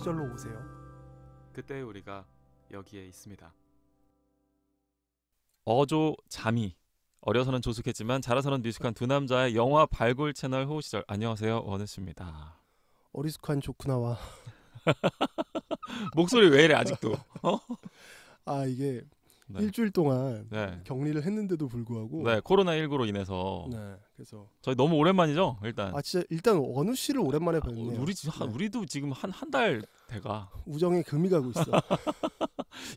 시절로 오세요. 그때 우리가 여기에 있습니다. 어조 잠이 어려서는 조숙했지만 자라서는 미숙한 두 남자의 영화 발굴 채널 호우 시절. 안녕하세요, 원우씨입니다. 어리숙한 조쿠나와 목소리 왜 이래 아직도? 이게 네. 일주일 동안 네. 격리를 했는데도 불구하고 네, 코로나19로 인해서 그래서 저희 너무 오랜만이죠, 일단. 진짜 일단 원우 씨를 오랜만에 뵀네요. 우리도 지금 한 달 돼가. 우정에 금이 가고 있어.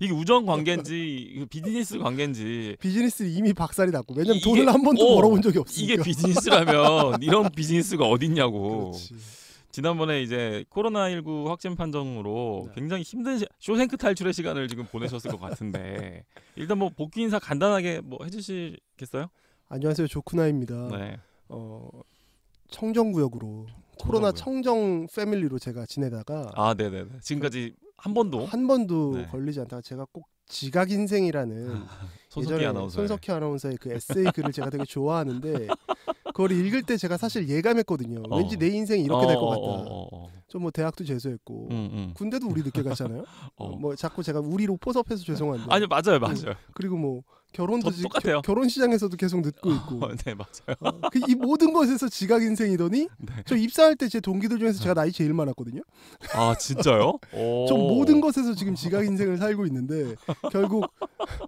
이게 우정 관계인지 비즈니스 관계인지. 비즈니스 이미 박살이 났고, 왜냐면 이게- 돈을 한 번도 벌어본 적이 없으니까. 이게 비즈니스라면 이런 비즈니스가 어딨냐고. 그렇지. 지난번에 이제 코로나19 확진 판정으로 네. 굉장히 힘든 쇼생크 탈출의 시간을 지금 보내셨을 것 같은데 일단 뭐 복귀 인사 간단하게 뭐 해주시겠어요? 안녕하세요, 조쿠나입니다. 네. 청정구역으로 코로나 청정 패밀리로 제가 지내다가 네네네. 지금까지 한 번도 한 번도 네. 걸리지 않다가 제가 꼭 지각 인생이라는 손석희 예전에 아나운서. 손석희 아나운서의 그 에세이 글을 제가 되게 좋아하는데 그걸 읽을 때 제가 사실 예감했거든요. 왠지 내 인생이 이렇게 될 것 같다. 좀 뭐 대학도 재수했고 군대도 우리 늦게 갔잖아요. 뭐 자꾸 제가 우리로 포섭해서 죄송한데. 아니 맞아요. 그리고 뭐 결혼도 저도 똑같아요. 결혼 시장에서도 계속 늦고 있고. 네 맞아요. 이 모든 것에서 지각 인생이더니 네. 저 입사할 때 제 동기들 중에서 제가 나이 제일 많았거든요. 아 진짜요? 저 모든 것에서 지금 지각 인생을 살고 있는데 결국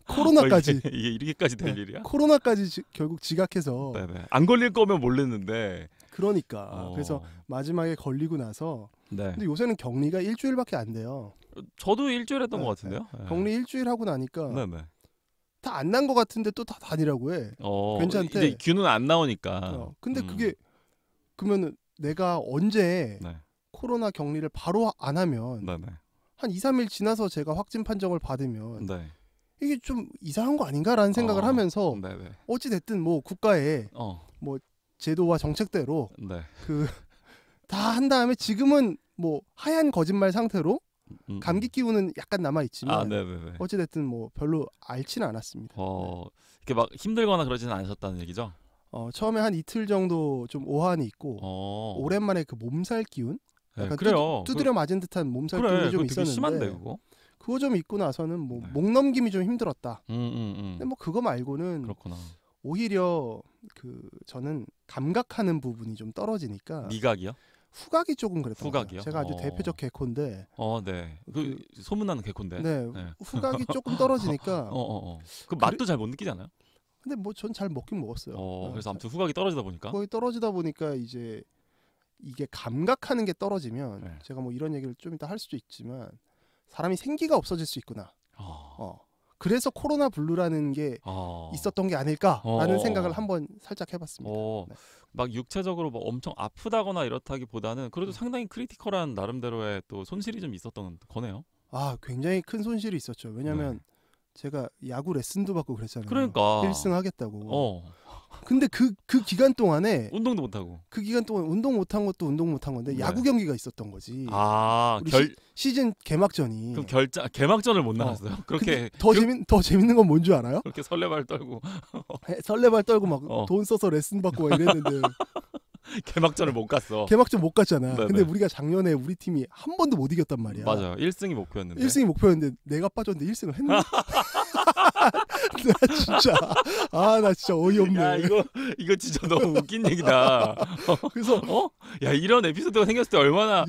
코로나까지 이게 이렇게까지 될 일이야? 코로나까지 결국 지각해서 네네. 안 걸릴 거면 모르는데. 그러니까 그래서 마지막에 걸리고 나서 네. 근데 요새는 격리가 일주일밖에 안 돼요. 저도 일주일 했던 것 같은데요. 네. 격리 일주일 하고 나니까 네네. 다 안 난 것 같은데 또 다 다니라고 해. 괜찮대. 이제 균은 안 나오니까. 근데 그게 그러면은 내가 언제 네. 코로나 격리를 바로 안 하면 네네. 한 2, 3일 지나서 제가 확진 판정을 받으면 네. 이게 좀 이상한 거 아닌가라는 생각을 하면서 네네. 어찌 됐든 뭐 국가의 뭐 제도와 정책대로 네. 그 다 한 다음에 지금은 뭐 하얀 거짓말 상태로 감기 기운은 약간 남아 있지만 네네네. 어찌 됐든 뭐 별로 앓지는 않았습니다. 이렇게 막 힘들거나 그러지는 않으셨다는 얘기죠? 처음에 한 이틀 정도 좀 오한이 있고 오랜만에 그 몸살 기운 약간 그래요. 두드려 맞은 듯한 몸살 기운이 좀 있었는데 심한데 그거 좀 있고 나서는 뭐 목 넘김이 좀 힘들었다. 근데 뭐 그거 말고는 그렇구나. 오히려 그 저는 감각하는 부분이 좀 떨어지니까 미각이요? 후각이 조금 그랬던 것 후각이요? 같아요. 제가 아주 대표적 개콘데. 네. 그 소문나는 개콘데. 네. 후각이 조금 떨어지니까. 그 맛도 잘 못 느끼잖아요. 근데 뭐 전 잘 먹긴 먹었어요. 그래서 아무튼 후각이 떨어지다 보니까. 거의 떨어지다 보니까 이제 이게 감각하는 게 떨어지면 제가 뭐 이런 얘기를 좀 이따 할 수도 있지만 사람이 생기가 없어질 수 있구나. 그래서 코로나 블루라는 게 있었던 게 아닐까라는 생각을 한번 살짝 해봤습니다. 네. 막 육체적으로 뭐 엄청 아프다거나 이렇다기보다는 그래도 상당히 크리티컬한 나름대로의 또 손실이 좀 있었던 거네요. 굉장히 큰 손실이 있었죠. 왜냐하면 제가 야구 레슨도 받고 그랬잖아요. 그러니까 1승 하겠다고. 근데 그 기간 동안에 운동도 못 하고. 그 기간 동안 운동 못 한 것도 운동 못 한 건데 야구 경기가 있었던 거지. 우리 시즌 개막전이. 그럼 개막전을 못 나갔어요. 그렇게 더 재밌는 건 뭔 줄 알아요? 그렇게 설레발 떨고 설레발 떨고 막 돈 써서 레슨 받고 막 이랬는데 개막전을 못 갔어. 개막전 못 갔잖아. 네네. 근데 우리가 작년에 우리 팀이 한 번도 못 이겼단 말이야. 맞아요. 1승이 목표였는데. 1승이 목표였는데 내가 빠졌는데 1승을 했네. 나 진짜 어이없네. 야, 이거 진짜 너무 웃긴 얘기다. 그래서 야, 이런 에피소드가 생겼을 때 얼마나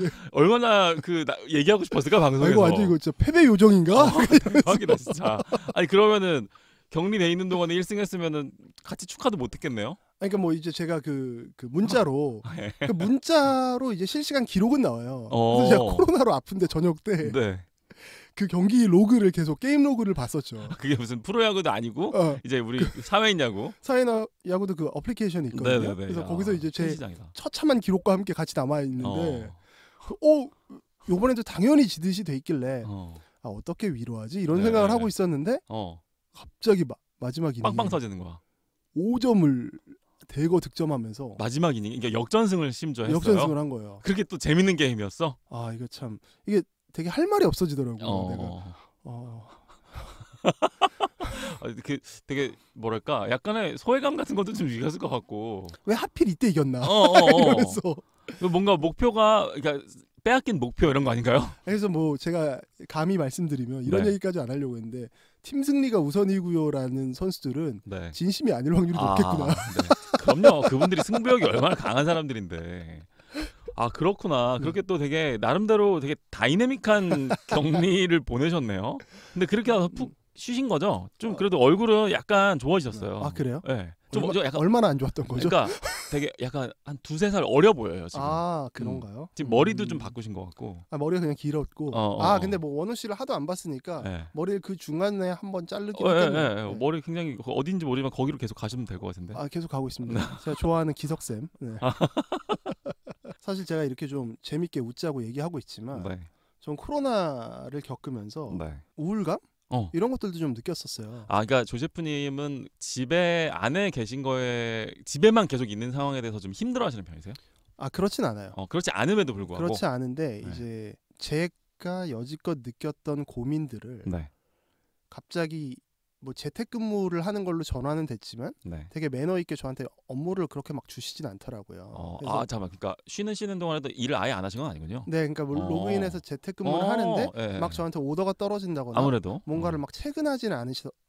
얘기하고 싶었을까 방송에서. 완전 이거 진짜 패배 요정인가? 대박이다 진짜. 아니 그러면은 격리돼 있는 동안에 1승 했으면은 같이 축하도 못 했겠네요. 그러니까 뭐 이제 제가 그 문자로 그 문자로 이제 실시간 기록은 나와요. 그래서 제가 코로나로 아픈데 저녁 때 그 경기 로그를 계속 게임 로그를 봤었죠. 그게 무슨 프로야구도 아니고 이제 우리 사회인 야구. 사회나 야구도 그 어플리케이션이 있거든요. 네네네. 그래서 거기서 이제 제 천시장이다. 처참한 기록과 함께 같이 남아 있는데 요번에도 당연히 지듯이 돼 있길래 어떻게 위로하지 이런 생각을 하고 있었는데 갑자기 마지막 이닝에 빵빵 터지는 거야. 5점을 대거 득점하면서 마지막 이닝 그러니까 역전승을 심지어 했어요. 역전승을 한 거예요. 그렇게 또 재밌는 게임이었어? 이거 참 이게 되게 할 말이 없어지더라고요. 내가 되게 뭐랄까 약간의 소외감 같은 것도 좀 있었을 것 같고 왜 하필 이때 이겼나? 이러면서 뭔가 목표가 그러니까 빼앗긴 목표 이런 거 아닌가요? 그래서 뭐 제가 감히 말씀드리면 이런 네. 얘기까지 안 하려고 했는데 팀 승리가 우선이고요라는 선수들은 네. 진심이 아닐 확률이 높겠구나. 네. 그럼요. 그분들이 승부욕이 얼마나 강한 사람들인데. 아 그렇구나. 그렇게 또 되게 나름대로 되게 다이내믹한 격리를 보내셨네요. 근데 그렇게 하서 푹 쉬신 거죠? 좀 그래도 얼굴은 약간 좋아지셨어요. 아 그래요? 네. 좀 약간 얼마나 안 좋았던 거죠? 그러니까 되게 약간 한 2-3살 어려 보여요 지금. 아 그런가요? 지금 머리도 좀 바꾸신 것 같고. 아 머리가 그냥 길었고. 근데 뭐 원우 씨를 하도 안 봤으니까 네. 머리를 그 중간에 한번 자르긴 했겠네요. 네. 머리 굉장히 어딘지 모르지만 거기로 계속 가시면 될 것 같은데. 아 계속 가고 있습니다. 제가 좋아하는 기석쌤. 네. 사실 제가 이렇게 좀 재밌게 웃자고 얘기하고 있지만 네. 전 코로나를 겪으면서 네. 우울감? 이런 것들도 좀 느꼈었어요. 아, 그러니까 조 셰프님은 집에 안에 계신 거에 집에만 계속 있는 상황에 대해서 좀 힘들어하시는 편이세요? 아 그렇진 않아요. 그렇지 않음에도 불구하고. 그렇지 않은데 네. 이제 제가 여지껏 느꼈던 고민들을 네. 갑자기 뭐 재택근무를 하는 걸로 전환은 됐지만 네. 되게 매너 있게 저한테 업무를 그렇게 막 주시진 않더라고요. 아 잠깐, 그러니까 쉬는 동안에도 일을 아예 안 하신 건 아니군요. 네, 그러니까 로그인해서 재택근무를 하는데 네. 막 저한테 오더가 떨어진다거나 아무래도 뭔가를 막 퇴근하지는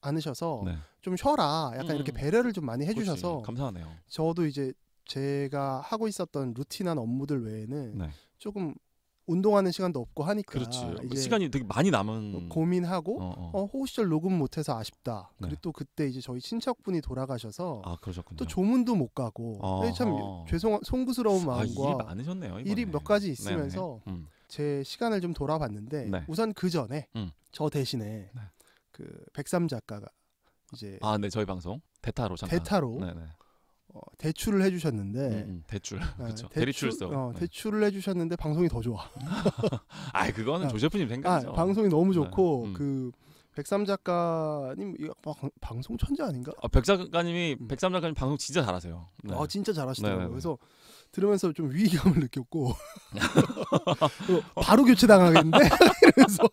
않으셔서 네. 좀 쉬어라, 약간 이렇게 배려를 좀 많이 해주셔서 그렇지. 감사하네요. 저도 이제 제가 하고 있었던 루틴한 업무들 외에는 네. 조금 운동하는 시간도 없고 하니까 그렇지. 이제 시간이 되게 많이 남은. 고민하고 호흡 시절 녹음 못해서 아쉽다. 네. 그리고 또 그때 이제 저희 친척분이 돌아가셔서 그러셨군요. 또 조문도 못 가고 참 송구스러운 마음과 일이 많으셨네요. 이번에. 일이 몇 가지 있으면서 제 시간을 좀 돌아봤는데 네. 우선 그 전에 저 대신에 네. 그 백삼 작가가 이제 네, 저희 방송 대타로 잠깐. 대타로 네네. 대출을 해주셨는데 대출. 그렇죠. 대리출서. 대출을 해주셨는데 방송이 더 좋아. 그거는 조 셰프님 생각이죠. 방송이 너무 좋고 그 백삼 작가님 이거 방송 천재 아닌가? 백삼 작가님 방송 진짜 잘하세요. 네. 진짜 잘하시더라고요. 네네네. 그래서 들으면서 좀 위기감을 느꼈고 바로 교체 당하겠는데 이러면서.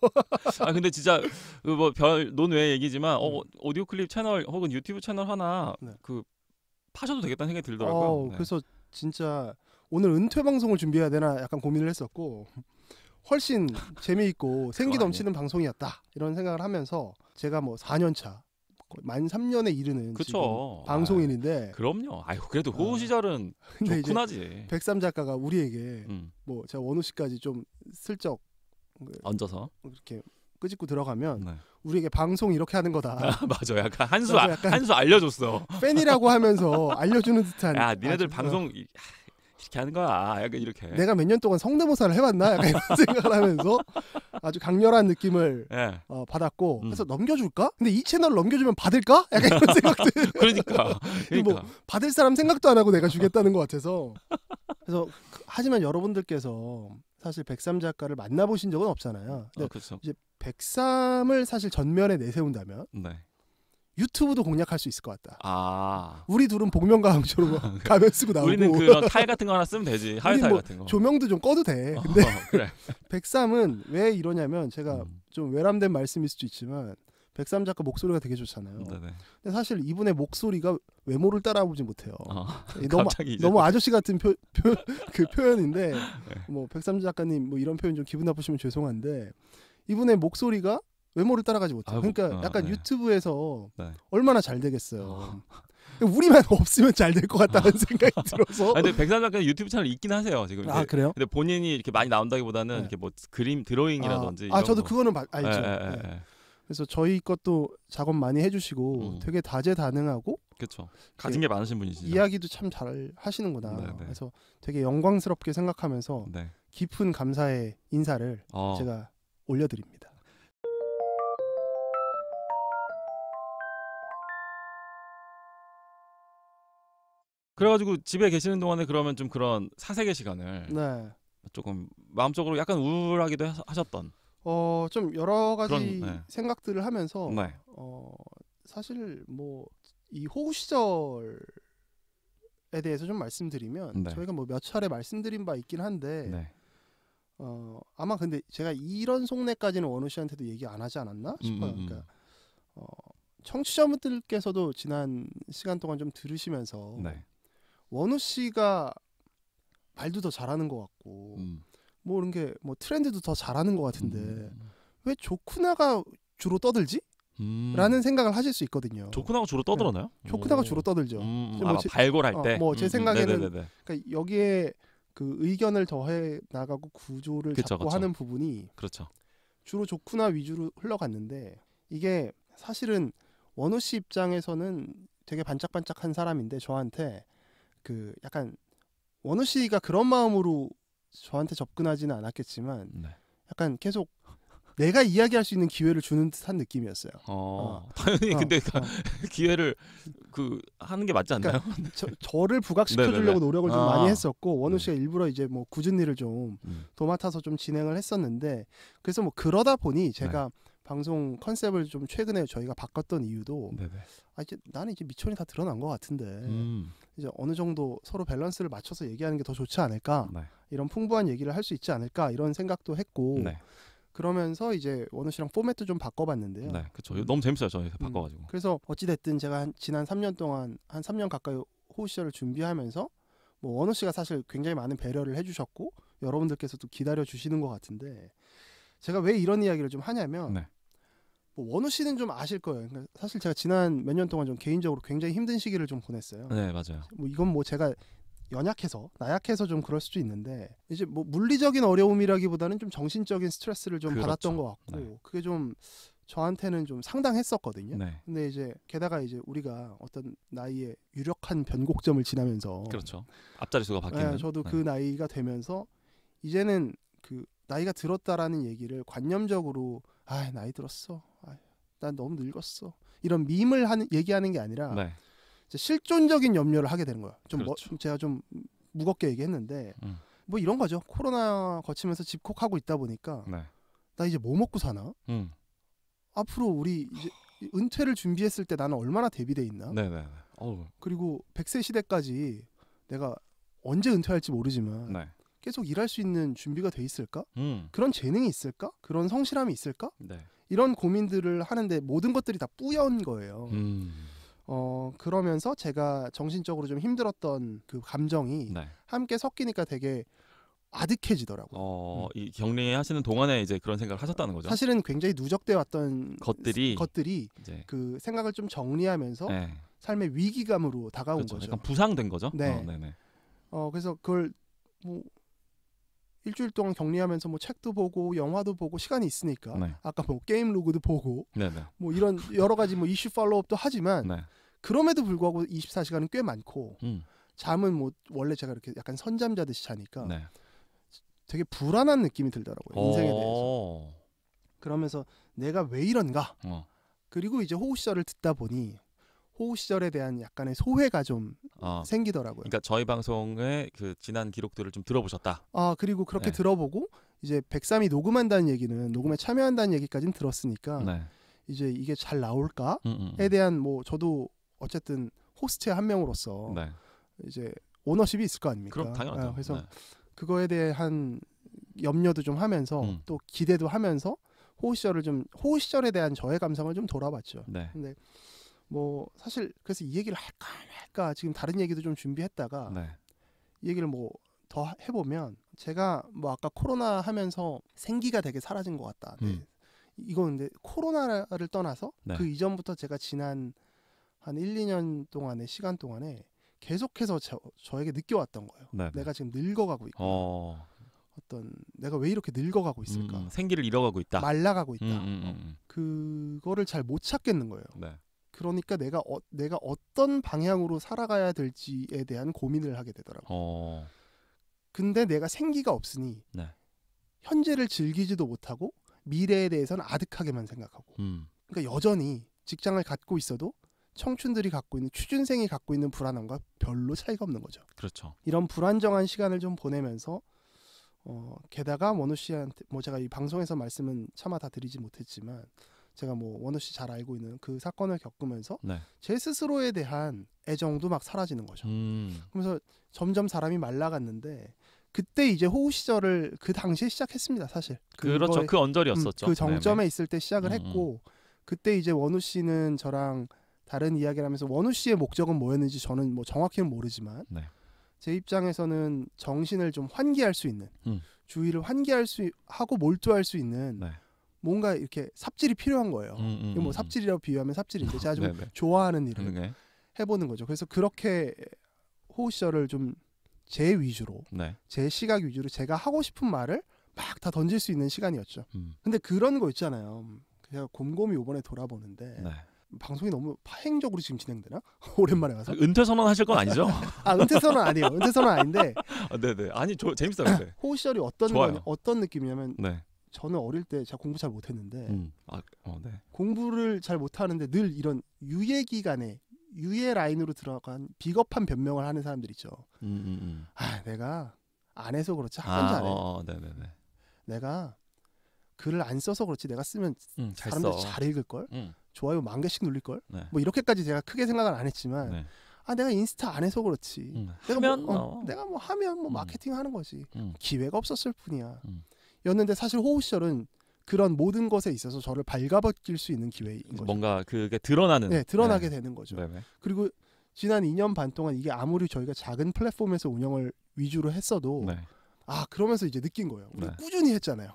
근데 진짜 뭐 별 논외 얘기지만 오디오 클립 채널 혹은 유튜브 채널 하나 그 파셔도 되겠다는 생각이 들더라고요. 네. 그래서 진짜 오늘 은퇴 방송을 준비해야 되나 약간 고민을 했었고 훨씬 재미있고 생기 넘치는 방송이었다 이런 생각을 하면서 제가 뭐 4년 차 만 3년에 이르는 지금 방송인인데 그럼요. 그래도 호우 시절은 좋긴 하지. 백삼 작가가 우리에게 뭐 제가 원우 씨까지 좀 슬쩍 얹어서 이렇게 끄집고 들어가면 네. 우리에게 방송 이렇게 하는 거다. 맞아. 약간 한 수 알려줬어. 팬이라고 하면서 알려주는 듯한. 니네들 방송 이렇게 하는 거야. 약간 이렇게. 내가 몇 년 동안 성대모사를 해봤나? 약간 이런 생각을 하면서 아주 강렬한 느낌을 받았고 그래서 넘겨줄까? 근데 이 채널 넘겨주면 받을까? 약간 이런 생각들. 그러니까. 뭐 받을 사람 생각도 안 하고 내가 주겠다는 것 같아서. 그래서 하지만 여러분들께서 사실 백삼 작가를 만나보신 적은 없잖아요. 근데 그렇죠. 이제 백삼을 사실 전면에 내세운다면 유튜브도 공략할 수 있을 것 같다. 우리 둘은 복면가왕처럼 가면 쓰고 나오고 우리는 그런 타일 같은 거 하나 쓰면 되지. 하이타일 같은 거. 조명도 좀 꺼도 돼. 근데 그래. 백삼은 왜 이러냐면 제가 좀 외람된 말씀일 수도 있지만 백삼 작가 목소리가 되게 좋잖아요. 근데 사실 이분의 목소리가 외모를 따라오지 못해요. 너무 아저씨 같은 그 표현인데 뭐 백삼 작가님 뭐 이런 표현 좀 기분 나쁘시면 죄송한데 이분의 목소리가 외모를 따라가지 못해요. 그러니까 약간 유튜브에서 얼마나 잘 되겠어요. 우리만 없으면 잘 될 것 같다는 생각이 들어서. 근데 백삼 작가는 유튜브 채널 있긴 하세요 지금. 그래요? 근데 본인이 이렇게 많이 나온다기보다는 이렇게 뭐 그림 드로잉이라든지. 저도 그거는 알죠. 그래서 저희 것도 작업 많이 해주시고 되게 다재다능하고. 그렇죠. 가진 게 많으신 분이시죠. 이야기도 참 잘 하시는구나. 그래서 되게 영광스럽게 생각하면서 깊은 감사의 인사를 제가 올려드립니다. 그래가지고 집에 계시는 동안에 그러면 좀 그런 사색의 시간을 조금 마음적으로 약간 우울하기도 하셨던. 좀 여러 가지 생각들을 하면서 사실 뭐 이 호우 시절에 대해서 좀 말씀드리면 저희가 뭐 몇 차례 말씀드린 바 있긴 한데 아마 근데 제가 이런 속내까지는 원우 씨한테도 얘기 안 하지 않았나 싶어요. 그러니까 청취자분들께서도 지난 시간 동안 좀 들으시면서 원우 씨가 말도 더 잘하는 것 같고 뭐 이런 게 뭐 트렌드도 더 잘하는 것 같은데 왜 조쿠나가 주로 떠들지? 라는 생각을 하실 수 있거든요. 조쿠나가 주로 떠들었나요? 조쿠나가 주로 떠들죠. 뭐 발굴할 때. 뭐 제 생각에는 그러니까 여기에 그 의견을 더해 나가고 구조를 잡고 하는 부분이 그렇죠. 주로 조쿠나 위주로 흘러갔는데 이게 사실은 원우 씨 입장에서는 되게 반짝반짝한 사람인데 저한테 그 약간 원우 씨가 그런 마음으로 저한테 접근하지는 않았겠지만 약간 계속 내가 이야기할 수 있는 기회를 주는 듯한 느낌이었어요. 당연히 근데 기회를 하는 게 맞지 않나요? 그러니까 저를 부각시켜주려고 노력을 좀 많이 했었고 원우 씨가 일부러 이제 뭐 굳은 일을 좀 도맡아서 좀 진행을 했었는데 그래서 뭐 그러다 보니 제가 방송 컨셉을 좀 최근에 저희가 바꿨던 이유도 이제 나는 이제 미천이 다 드러난 것 같은데 이제 어느 정도 서로 밸런스를 맞춰서 얘기하는 게 더 좋지 않을까 이런 풍부한 얘기를 할 수 있지 않을까 이런 생각도 했고 그러면서 이제 원우 씨랑 포맷도 좀 바꿔봤는데요. 네, 그렇죠. 너무 재밌어요, 저희 바꿔가지고. 그래서 어찌 됐든 제가 지난 3년 동안 한 3년 가까이 호우 시절을 준비하면서 뭐 원우 씨가 사실 굉장히 많은 배려를 해주셨고 여러분들께서도 기다려 주시는 것 같은데 제가 왜 이런 이야기를 좀 하냐면 뭐 원우 씨는 좀 아실 거예요. 그러니까 사실 제가 지난 몇 년 동안 좀 개인적으로 굉장히 힘든 시기를 좀 보냈어요. 네, 맞아요. 뭐 이건 뭐 제가 나약해서 좀 그럴 수도 있는데 이제 뭐 물리적인 어려움이라기보다는 좀 정신적인 스트레스를 좀 받았던 것 같고 그게 좀 저한테는 좀 상당했었거든요. 근데 이제 게다가 이제 우리가 어떤 나이에 유력한 변곡점을 지나면서 그렇죠. 앞자리 수가 바뀌는. 저도 그 나이가 되면서 이제는 그 나이가 들었다라는 얘기를 관념적으로 나이 들었어. 난 너무 늙었어. 이런 밈을 얘기하는 게 아니라 실존적인 염려를 하게 되는 거야. 제가 좀 무겁게 얘기했는데 뭐 이런 거죠. 코로나 거치면서 집콕하고 있다 보니까 나 이제 뭐 먹고 사나? 앞으로 우리 이제 은퇴를 준비했을 때 나는 얼마나 대비돼 있나? 그리고 100세 시대까지 내가 언제 은퇴할지 모르지만 계속 일할 수 있는 준비가 돼 있을까? 그런 재능이 있을까? 그런 성실함이 있을까? 이런 고민들을 하는데 모든 것들이 다 뿌연 거예요. 그러면서 제가 정신적으로 좀 힘들었던 그 감정이 함께 섞이니까 되게 아득해지더라고요. 이 격리하시는 동안에 이제 그런 생각을 하셨다는 거죠. 사실은 굉장히 누적돼 왔던 것들이 이제 그 생각을 좀 정리하면서 삶의 위기감으로 다가온 거죠. 약간 부상된 거죠. 네네. 그래서 그걸 뭐 일주일 동안 격리하면서 뭐 책도 보고 영화도 보고 시간이 있으니까 아까 뭐 게임 로그도 보고 뭐 이런 여러 가지 뭐 이슈 팔로우업도 하지만 그럼에도 불구하고 24시간은 꽤 많고 잠은 뭐 원래 제가 이렇게 약간 선잠 자듯이 자니까 되게 불안한 느낌이 들더라고요. 인생에 대해서. 그러면서 내가 왜 이런가? 그리고 이제 호우 시절을 듣다 보니 호우 시절에 대한 약간의 소회가 좀 생기더라고요. 그러니까 저희 방송의 그 지난 기록들을 좀 들어보셨다. 그리고 그렇게 들어보고 이제 103이 녹음한다는 얘기는 녹음에 참여한다는 얘기까지는 들었으니까 이제 이게 잘 나올까에 대한 뭐 저도 어쨌든 호스트의 한 명으로서 이제 오너십이 있을 거 아닙니까? 그럼 당연하죠. 그래서 그거에 대한 염려도 좀 하면서 또 기대도 하면서 호우 시절에 대한 저의 감성을 좀 돌아봤죠. 근데 뭐 사실 그래서 이 얘기를 할까 말까 지금 다른 얘기도 좀 준비했다가 이 얘기를 뭐 더 해보면 제가 뭐 아까 코로나 하면서 생기가 되게 사라진 것 같다. 이건 근데 코로나를 떠나서 그 이전부터 제가 지난 한 1, 2년 동안의 시간 동안에 계속해서 저에게 느껴왔던 거예요. 내가 지금 늙어가고 있고 어떤 내가 왜 이렇게 늙어가고 있을까? 생기를 잃어가고 있다. 말라가고 있다. 그거를 잘 못 찾겠는 거예요. 그러니까 내가 어떤 방향으로 살아가야 될지에 대한 고민을 하게 되더라고요. 근데 내가 생기가 없으니 현재를 즐기지도 못하고 미래에 대해서는 아득하게만 생각하고 그러니까 여전히 직장을 갖고 있어도 청춘들이 갖고 있는 취준생이 갖고 있는 불안함과 별로 차이가 없는 거죠. 그렇죠. 이런 불안정한 시간을 좀 보내면서 게다가 원우 씨한테 뭐 제가 이 방송에서 말씀은 차마 다 드리지 못했지만 제가 뭐 원우 씨 잘 알고 있는 그 사건을 겪으면서 제 스스로에 대한 애정도 막 사라지는 거죠. 그러면서 점점 사람이 말라갔는데 그때 이제 호우 시절을 그 당시에 시작했습니다. 사실. 그렇죠. 그 언저리였었죠. 그 정점에 있을 때 시작을 했고 그때 이제 원우 씨는 저랑 다른 이야기를 하면서 원우 씨의 목적은 뭐였는지 저는 뭐 정확히는 모르지만 제 입장에서는 정신을 좀 환기할 수 있는, 주의를 환기할 수 하고 몰두할 수 있는 네. 뭔가 이렇게 삽질이 필요한 거예요. 이거 뭐 삽질이라고 비유하면 삽질인데 제가 좀 좋아하는 일을 해보는 거죠. 그래서 그렇게 호우 시절을 좀 제 위주로, 제 시각 위주로 제가 하고 싶은 말을 막 다 던질 수 있는 시간이었죠. 근데 그런 거 있잖아요. 제가 곰곰이 이번에 돌아보는데 방송이 너무 파행적으로 지금 진행되나? 오랜만에 와서. 은퇴 선언 하실 건 아니죠? 아, 은퇴 선언 아니에요. 은퇴 선언 아닌데. 네네. 아니 재밌어요. 근데. 호우 시절이 어떤 느낌이냐면 저는 어릴 때 제가 공부 잘 못했는데 공부를 잘 못하는데 늘 이런 유예 기간에 유예 라인으로 들어간 비겁한 변명을 하는 사람들 있죠. 아, 내가 안 해서 그렇지 학원 잘해. 내가 글을 안 써서 그렇지 내가 쓰면 사람들이 잘 읽을 걸. 좋아요 10,000개씩 눌릴 걸. 뭐 이렇게까지 제가 크게 생각은 안 했지만 아 내가 인스타 안 해서 그렇지. 내가 뭐 하면 뭐 마케팅 하는 거지. 기회가 없었을 뿐이야. 였는데 사실 호우 시절은 그런 모든 것에 있어서 저를 발가벗길 수 있는 기회인 거죠. 뭔가 그게 드러나는. 드러나게 되는 거죠. 그리고 지난 2년 반 동안 이게 아무리 저희가 작은 플랫폼에서 운영을 위주로 했어도 아 그러면서 이제 느낀 거예요. 우리가 꾸준히 했잖아요.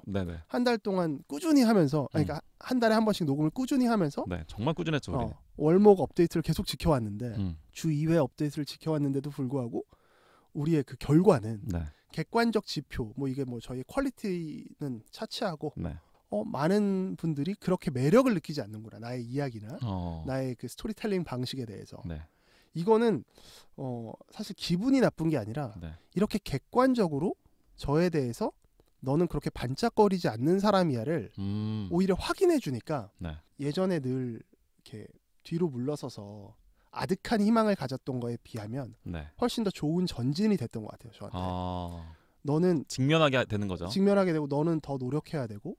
한 달 동안 꾸준히 하면서 그러니까 한 달에 한 번씩 녹음을 꾸준히 하면서 정말 꾸준했죠. 우리. 월목 업데이트를 계속 지켜왔는데 주 2회 업데이트를 지켜왔는데도 불구하고 우리의 그 결과는 객관적 지표 뭐 이게 뭐 저희 퀄리티는 차치하고 많은 분들이 그렇게 매력을 느끼지 않는구나. 나의 이야기나 나의 그 스토리텔링 방식에 대해서. 이거는 사실 기분이 나쁜 게 아니라 이렇게 객관적으로 저에 대해서 너는 그렇게 반짝거리지 않는 사람이야를 오히려 확인해 주니까 예전에 늘 이렇게 뒤로 물러서서 아득한 희망을 가졌던 거에 비하면 훨씬 더 좋은 전진이 됐던 것 같아요. 저한테. 너는 직면하게 되는 거죠. 직면하게 되고 너는 더 노력해야 되고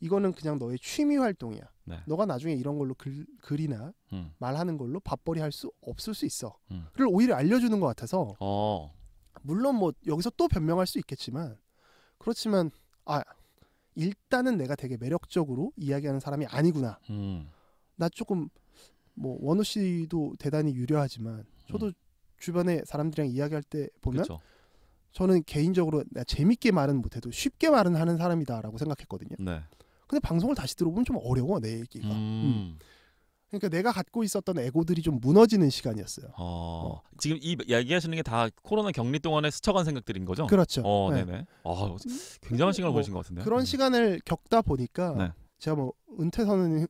이거는 그냥 너의 취미 활동이야. 너가 나중에 이런 걸로 글이나 말하는 걸로 밥벌이 할 수 없을 수 있어. 를 오히려 알려주는 것 같아서 물론 뭐 여기서 또 변명할 수 있겠지만 그렇지만 일단은 내가 되게 매력적으로 이야기하는 사람이 아니구나. 나 조금 뭐 원우 씨도 대단히 유려하지만 저도 주변에 사람들이랑 이야기할 때 보면 저는 개인적으로 내가 재밌게 말은 못해도 쉽게 말은 하는 사람이다라고 생각했거든요. 근데 방송을 다시 들어보면 좀 어려워 내 얘기가. 그러니까 내가 갖고 있었던 에고들이 좀 무너지는 시간이었어요. 지금 이 얘기하시는 게 다 코로나 격리 동안에 스쳐간 생각들인 거죠? 그렇죠. 네네. 굉장한 시간을 보내신 것 같은데요. 그런 시간을 겪다 보니까 제가 뭐 은퇴 선언이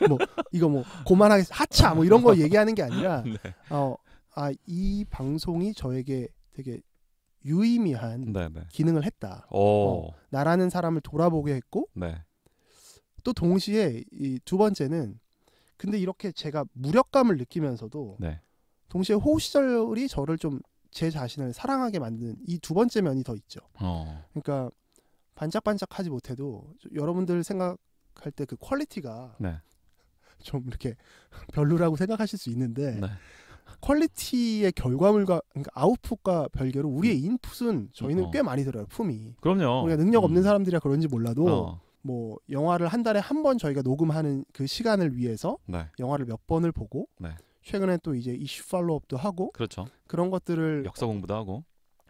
뭐 이거 뭐 고만하게 하차 뭐 이런 거 얘기하는 게 아니라 이 방송이 저에게 되게 유의미한 기능을 했다. 나라는 사람을 돌아보게 했고 또 동시에 이 두 번째는 근데 이렇게 제가 무력감을 느끼면서도 동시에 호우 시절이 저를 좀 제 자신을 사랑하게 만든 이 두 번째 면이 더 있죠. 그러니까 반짝반짝하지 못해도 여러분들 생각할 때 그 퀄리티가 좀 이렇게 별로라고 생각하실 수 있는데 퀄리티의 결과물과 그러니까 아웃풋과 별개로 우리의 인풋은 저희는 꽤 많이 들어요. 품이. 그럼요. 우리가 능력 없는 사람들이라 그런지 몰라도 뭐 영화를 한 달에 한 번 저희가 녹음하는 그 시간을 위해서 영화를 몇 번을 보고 최근에 또 이제 이슈 팔로우업도 하고 그런 것들을 역사 공부도 하고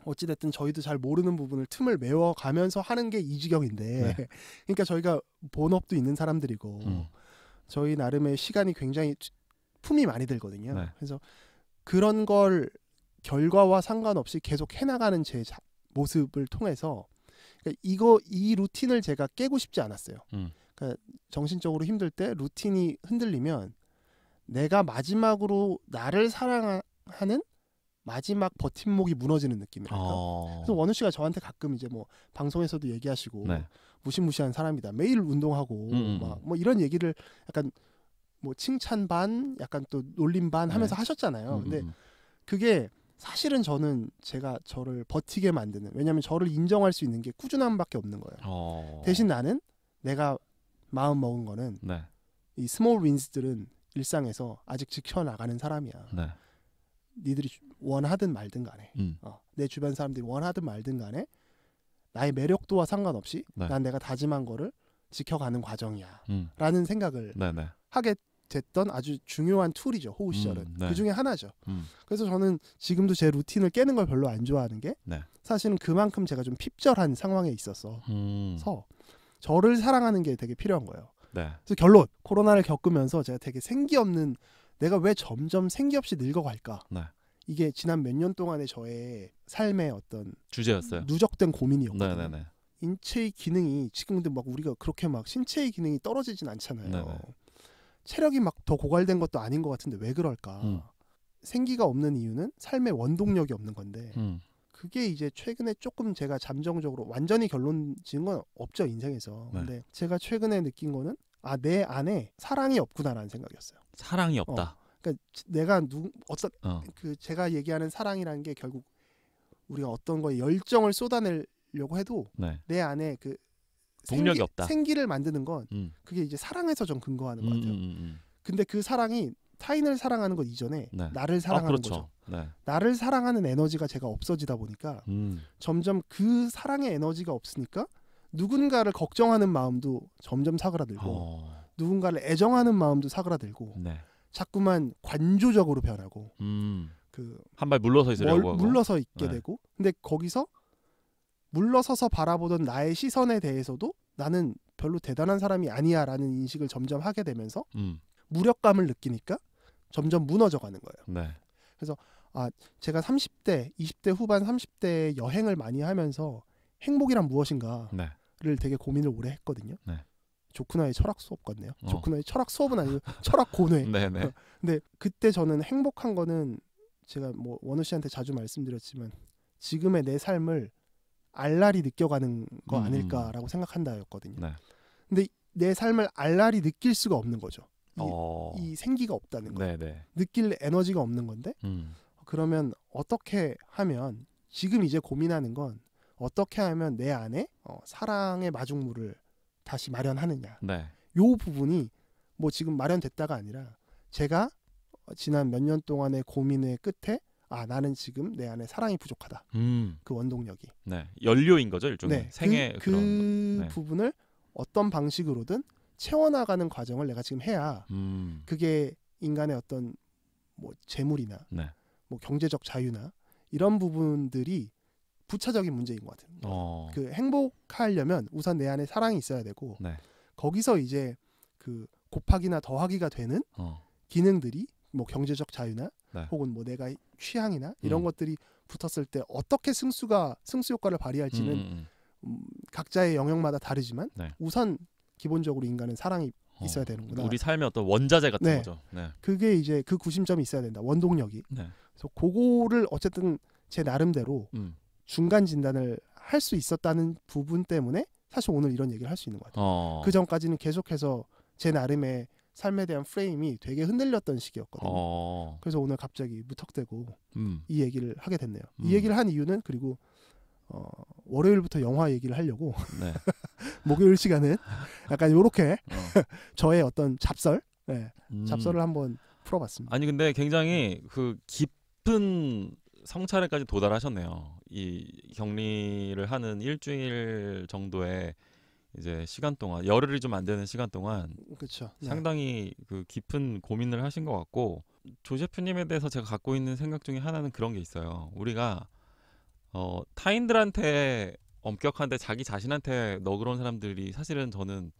어찌됐든 저희도 잘 모르는 부분을 틈을 메워가면서 하는 게 이 지경인데 그러니까 저희가 본업도 있는 사람들이고 저희 나름의 시간이 굉장히 품이 많이 들거든요. 그래서 그런 걸 결과와 상관없이 계속 해나가는 제 모습을 통해서 그러니까 이 루틴을 제가 깨고 싶지 않았어요. 그러니까 정신적으로 힘들 때 루틴이 흔들리면 내가 마지막으로 나를 사랑하는 마지막 버팀목이 무너지는 느낌이랄까. 그래서 원우 씨가 저한테 가끔 이제 뭐 방송에서도 얘기하시고 무시무시한 사람이다. 매일 운동하고 막 뭐 이런 얘기를 약간 뭐 칭찬 반, 약간 또 놀림 반 하면서 하셨잖아요. 근데 그게 사실은 저는 제가 저를 버티게 만드는 왜냐하면 저를 인정할 수 있는 게 꾸준함밖에 없는 거예요. 대신 나는 내가 마음 먹은 거는 이 스몰 윈스들은 일상에서 아직 지켜나가는 사람이야. 니들이 원하든 말든 간에 내 주변 사람들이 원하든 말든 간에 나의 매력도와 상관없이 난 내가 다짐한 거를 지켜가는 과정이야 라는 생각을 하게 됐던 아주 중요한 툴이죠. 호우 시절은. 네. 그 중에 하나죠. 그래서 저는 지금도 제 루틴을 깨는 걸 별로 안 좋아하는 게 네. 사실은 그만큼 제가 좀 핍절한 상황에 있어서 저를 사랑하는 게 되게 필요한 거예요. 네. 그래서 결론, 코로나를 겪으면서 제가 되게 생기 없는, 내가 왜 점점 생기 없이 늙어갈까? 네. 이게 지난 몇 년 동안의 저의 삶의 어떤 주제였어요. 누적된 고민이었거든요. 네네네. 인체의 기능이 지금 근데 막 우리가 그렇게 막 신체의 기능이 떨어지진 않잖아요. 네네. 체력이 막 더 고갈된 것도 아닌 것 같은데 왜 그럴까? 생기가 없는 이유는 삶의 원동력이 없는 건데 그게 이제 최근에 조금 제가 잠정적으로 완전히 결론 지은 건 없죠, 인생에서. 네. 근데 제가 최근에 느낀 거는 내 안에 사랑이 없구나라는 생각이었어요. 사랑이 없다. 그러니까 내가 그 제가 얘기하는 사랑이라는 게 결국 우리가 어떤 거에 열정을 쏟아내려고 해도 네. 내 안에 그 동력이 없다. 생기를 만드는 건 그게 이제 사랑에서 좀 근거하는 것 같아요. 근데 그 사랑이 타인을 사랑하는 것 이전에 네. 나를 사랑하는 그렇죠. 거죠. 네. 나를 사랑하는 에너지가 제가 없어지다 보니까 점점 그 사랑의 에너지가 없으니까 누군가를 걱정하는 마음도 점점 사그라들고 누군가를 애정하는 마음도 사그라들고 네. 자꾸만 관조적으로 변하고 그 한 발 물러서 있으려고 하고. 물러서 있게 네. 되고 근데 거기서 물러서서 바라보던 나의 시선에 대해서도 나는 별로 대단한 사람이 아니야라는 인식을 점점 하게 되면서 무력감을 느끼니까 점점 무너져가는 거예요. 네. 그래서 제가 30대, 20대 후반 30대 여행을 많이 하면서 행복이란 무엇인가를 네. 되게 고민을 오래 했거든요. 네. 조크나의 철학 수업 같네요. 조크나의 철학 수업은 아니고 철학 고뇌. 네네. 근데 그때 저는 행복한 거는 제가 뭐 원우 씨한테 자주 말씀드렸지만 지금의 내 삶을 알랄이 느껴가는 거 아닐까라고 생각한다였거든요. 네. 근데 내 삶을 알랄이 느낄 수가 없는 거죠. 이 생기가 없다는 거. 네네. 느낄 에너지가 없는 건데 그러면 어떻게 하면 지금 이제 고민하는 건 어떻게 하면 내 안에 사랑의 마중물을 다시 마련하느냐. 네. 요 부분이 뭐 지금 마련됐다가 아니라 제가 지난 몇 년 동안의 고민의 끝에 나는 지금 내 안에 사랑이 부족하다. 그 원동력이. 네. 연료인 거죠, 일종의. 네. 생애 그 부분을 어떤 방식으로든 채워나가는 과정을 내가 지금 해야 그게 인간의 어떤 뭐 재물이나 네. 뭐 경제적 자유나 이런 부분들이 부차적인 문제인 것 같아요. 그 행복하려면 우선 내 안에 사랑이 있어야 되고 네. 거기서 이제 그 곱하기나 더하기가 되는 기능들이 뭐 경제적 자유나 네. 혹은 뭐 내가 취향이나 이런 것들이 붙었을 때 어떻게 승수 효과를 발휘할지는 각자의 영역마다 다르지만 네. 우선 기본적으로 인간은 사랑이 있어야 되는구나. 우리 삶의 어떤 원자재 같은 거죠. 네. 그게 이제 그 구심점이 있어야 된다. 원동력이. 네. 그래서 그거를 어쨌든 제 나름대로 중간 진단을 할 수 있었다는 부분 때문에 사실 오늘 이런 얘기를 할 수 있는 것 같아요. 그 전까지는 계속해서 제 나름의 삶에 대한 프레임이 되게 흔들렸던 시기였거든요. 그래서 오늘 갑자기 무턱대고 이 얘기를 하게 됐네요. 이 얘기를 한 이유는 그리고 월요일부터 영화 얘기를 하려고 네. 목요일 시간은 약간 요렇게 저의 어떤 잡설을 한번 풀어봤습니다. 아니 근데 굉장히 그 깊은 성찰에까지 도달하셨네요. 이 격리를 하는 일주일 정도의 이제 시간 동안 열흘이 좀 안 되는 시간 동안 그렇죠. 상당히 그 깊은 고민을 하신 것 같고 조 셰프님에 대해서 제가 갖고 있는 생각 중에 하나는 그런 게 있어요. 우리가 타인들한테 엄격한데 자기 자신한테 너그러운 사람들이 사실은 저는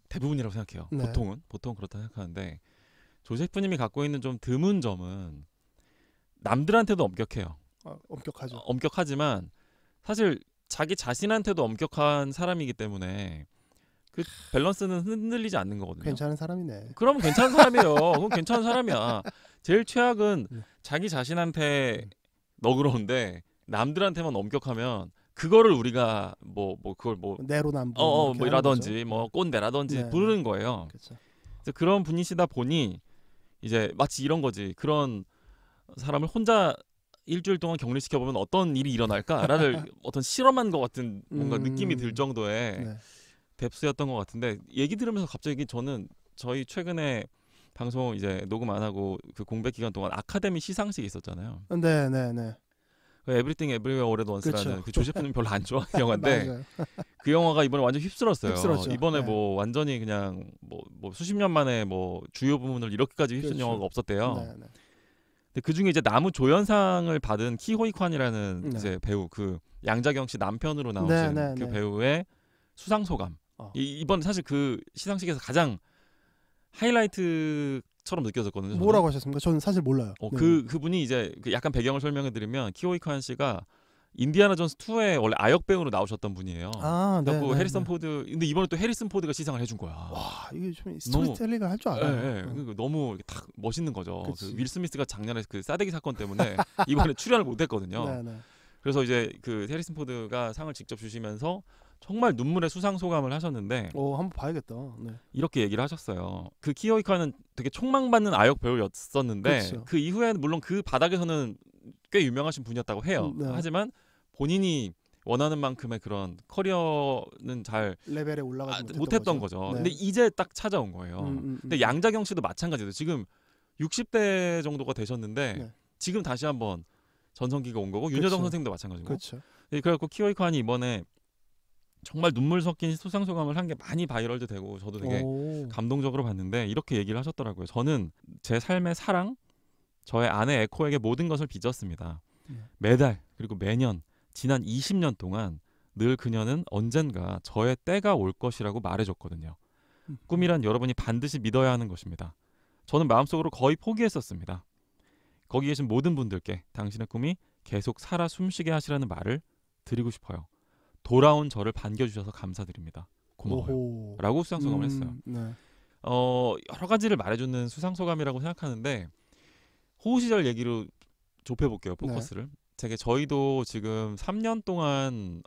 대부분이라고 생각해요. 네. 보통 그렇다 생각하는데 조 셰프님이 갖고 있는 좀 드문 점은 남들한테도 엄격해요. 엄격하죠. 엄격하지만 사실 자기 자신한테도 엄격한 사람이기 때문에 그 밸런스는 흔들리지 않는 거거든요. 괜찮은 사람이네. 그러면 괜찮은 사람이에요. 그럼 괜찮은 사람이야. 제일 최악은 자기 자신한테 너그러운데 남들한테만 엄격하면 그거를 우리가 그걸 내로남불 이라든지 뭐 꼰대라든지 네. 부르는 거예요. 그렇죠. 그래서 그런 분이시다 보니 이제 마치 이런 거지. 그런 사람을 혼자 일주일 동안 격리시켜 보면 어떤 일이 일어날까라는 어떤 실험한 것 같은 뭔가 느낌이 들 정도의 뎁스였던 것 같은데 얘기 들으면서 갑자기 저는 저희 최근에 방송 이제 녹음 안 하고 그 공백 기간 동안 아카데미 시상식이 있었잖아요. 네. 에브리띵 에브리웨어 올에도 원스라는 그 조 셰프님 별로 안 좋아하는 영화인데 맞아요. 그 영화가 이번에 완전 휩쓸었어요. 휩쓸었죠. 이번에 네. 뭐 완전히 그냥 뭐 뭐 수십 년 만에 뭐 주요 부문을 이렇게까지 휩쓴 그렇죠. 영화가 없었대요. 네, 네. 근데 그 중에 이제 나무 조연상을 받은 키호이 콴이라는 네. 이제 배우, 그 양자경 씨 남편으로 나오신 네, 네, 그 네. 배우의 수상 소감. 이번 사실 그 시상식에서 가장 하이라이트처럼 느껴졌거든요. 저는. 뭐라고 하셨습니까? 저는 사실 몰라요. 네. 그분이 이제 그 약간 배경을 설명해드리면 키호이 콴 씨가 인디아나 존스 2에 원래 아역 배우로 나오셨던 분이에요. 그래서 해리슨 포드, 근데 이번에 또 해리슨 포드가 시상을 해준 거야. 와, 이게 좀 스토리텔링을 할 줄 알아요. 네. 너무 딱 멋있는 거죠. 그 윌 스미스가 작년에 그 싸대기 사건 때문에 이번에 출연을 못했거든요. 네, 네. 그래서 이제 그 해리슨 포드가 상을 직접 주시면서 정말 눈물의 수상 소감을 하셨는데, 한번 봐야겠다. 네. 이렇게 얘기를 하셨어요. 그 키호이 콴은 되게 촉망받는 아역 배우였었는데, 그렇죠. 그 이후에는 물론 그 바닥에서는 꽤 유명하신 분이었다고 해요. 네. 하지만 본인이 원하는 만큼의 그런 커리어는 잘 레벨에 올라가지 못했던 거죠. 네. 근데 이제 딱 찾아온 거예요. 근데 양자경 씨도 마찬가지예요. 지금 60대 정도가 되셨는데 네. 지금 다시 한번 전성기가 온 거고, 윤여정 선생님도 마찬가지고. 그렇죠. 그래갖고 키호이 콴이 이번에 정말 눈물 섞인 수상 소감을 한 게 많이 바이럴도 되고 저도 되게 감동적으로 봤는데, 이렇게 얘기를 하셨더라고요. 저는 제 삶의 사랑, 저의 아내 에코에게 모든 것을 빚었습니다. 매달 그리고 매년 지난 20년 동안 늘 그녀는 언젠가 저의 때가 올 것이라고 말해줬거든요. 꿈이란 여러분이 반드시 믿어야 하는 것입니다. 저는 마음속으로 거의 포기했었습니다. 거기 계신 모든 분들께 당신의 꿈이 계속 살아 숨쉬게 하시라는 말을 드리고 싶어요. 돌아온 저를 반겨주셔서 감사드립니다. 고마워요. 라고 수상소감을 했어요. 네. 여러 가지를 말해주는 수상소감이라고 생각하는데, 호우 시절 얘기로 좁혀볼게요, 포커스를. 저희도 지금 3년 동안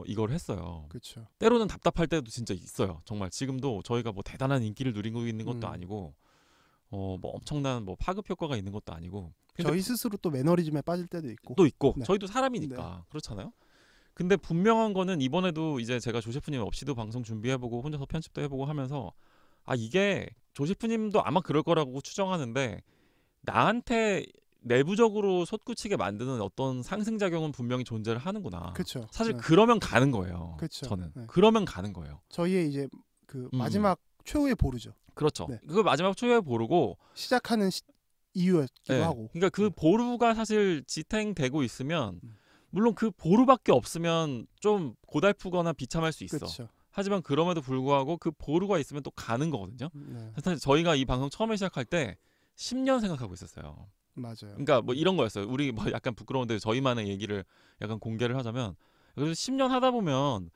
이걸 했어요. 그렇죠. 때로는 답답할 때도 진짜 있어요. 정말 지금도 저희가 뭐 대단한 인기를 누리고 있는 것도 아니고, 뭐 엄청난 뭐 파급 효과가 있는 것도 아니고. 저희 스스로 또 매너리즘에 빠질 때도 있고. 네. 저희도 사람이니까 그렇잖아요. 근데 분명한 거는 이번에도 이제 제가 조 셰프님 없이도 방송 준비해보고 혼자서 편집도 해보고 하면서, 이게 조 셰프님도 아마 그럴 거라고 추정하는데, 나한테 내부적으로 솟구치게 만드는 어떤 상승작용은 분명히 존재를 하는구나. 그쵸. 사실 그러면 가는 거예요. 그쵸. 저는 네. 그러면 가는 거예요. 저희의 이제 그 마지막 최후의 보루죠. 그렇죠. 네. 그걸 마지막 최후의 보루고 시작하는 이유였기도 하고. 그러니까 그 보루가 사실 지탱되고 있으면 물론 그 보루밖에 없으면 좀 고달프거나 비참할 수 있어. 그쵸. 하지만 그럼에도 불구하고 그 보루가 있으면 또 가는 거거든요. 네. 사실 저희가 이 방송 처음에 시작할 때 10년 생각하고 있었어요. 맞아요. 그러니까 뭐 이런 거였어요. 우리 뭐 약간 부끄러운데 저희만의 얘기를 약간 공개를 하자면, 그래서 10년 하다 보면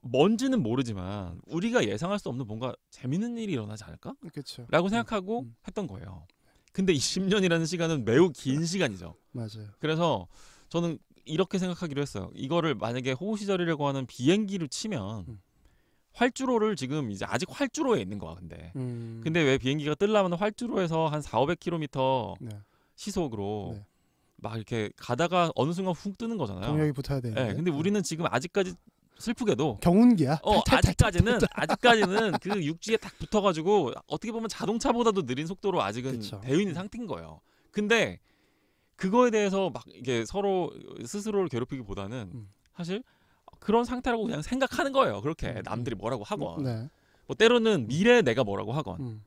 뭔지는 모르지만 우리가 예상할 수 없는 뭔가 재밌는 일이 일어나지 않을까? 그렇죠. 라고 생각하고 했던 거예요. 근데 이 10년이라는 시간은 매우 긴 시간이죠. 맞아요. 그래서 저는 이렇게 생각하기로 했어요. 이거를 만약에 호우 시절이라고 하는 비행기로 치면 활주로를 지금 이제 아직 활주로에 있는 거야. 근데 왜 비행기가 뜨려면 활주로에서 한 400km 시속으로 막 이렇게 가다가 어느 순간 훅 뜨는 거잖아요. 동력이 붙어야 되는데. 네, 근데 우리는 지금 아직까지 슬프게도 경운기야. 아직까지는 그 육지에 딱 붙어가지고 어떻게 보면 자동차보다도 느린 속도로 아직은 되어 있는 상태인 거예요. 근데 그거에 대해서 막 이게 서로 스스로를 괴롭히기보다는 사실 그런 상태라고 그냥 생각하는 거예요. 그렇게 남들이 뭐라고 하건, 뭐 때로는 미래에 내가 뭐라고 하건.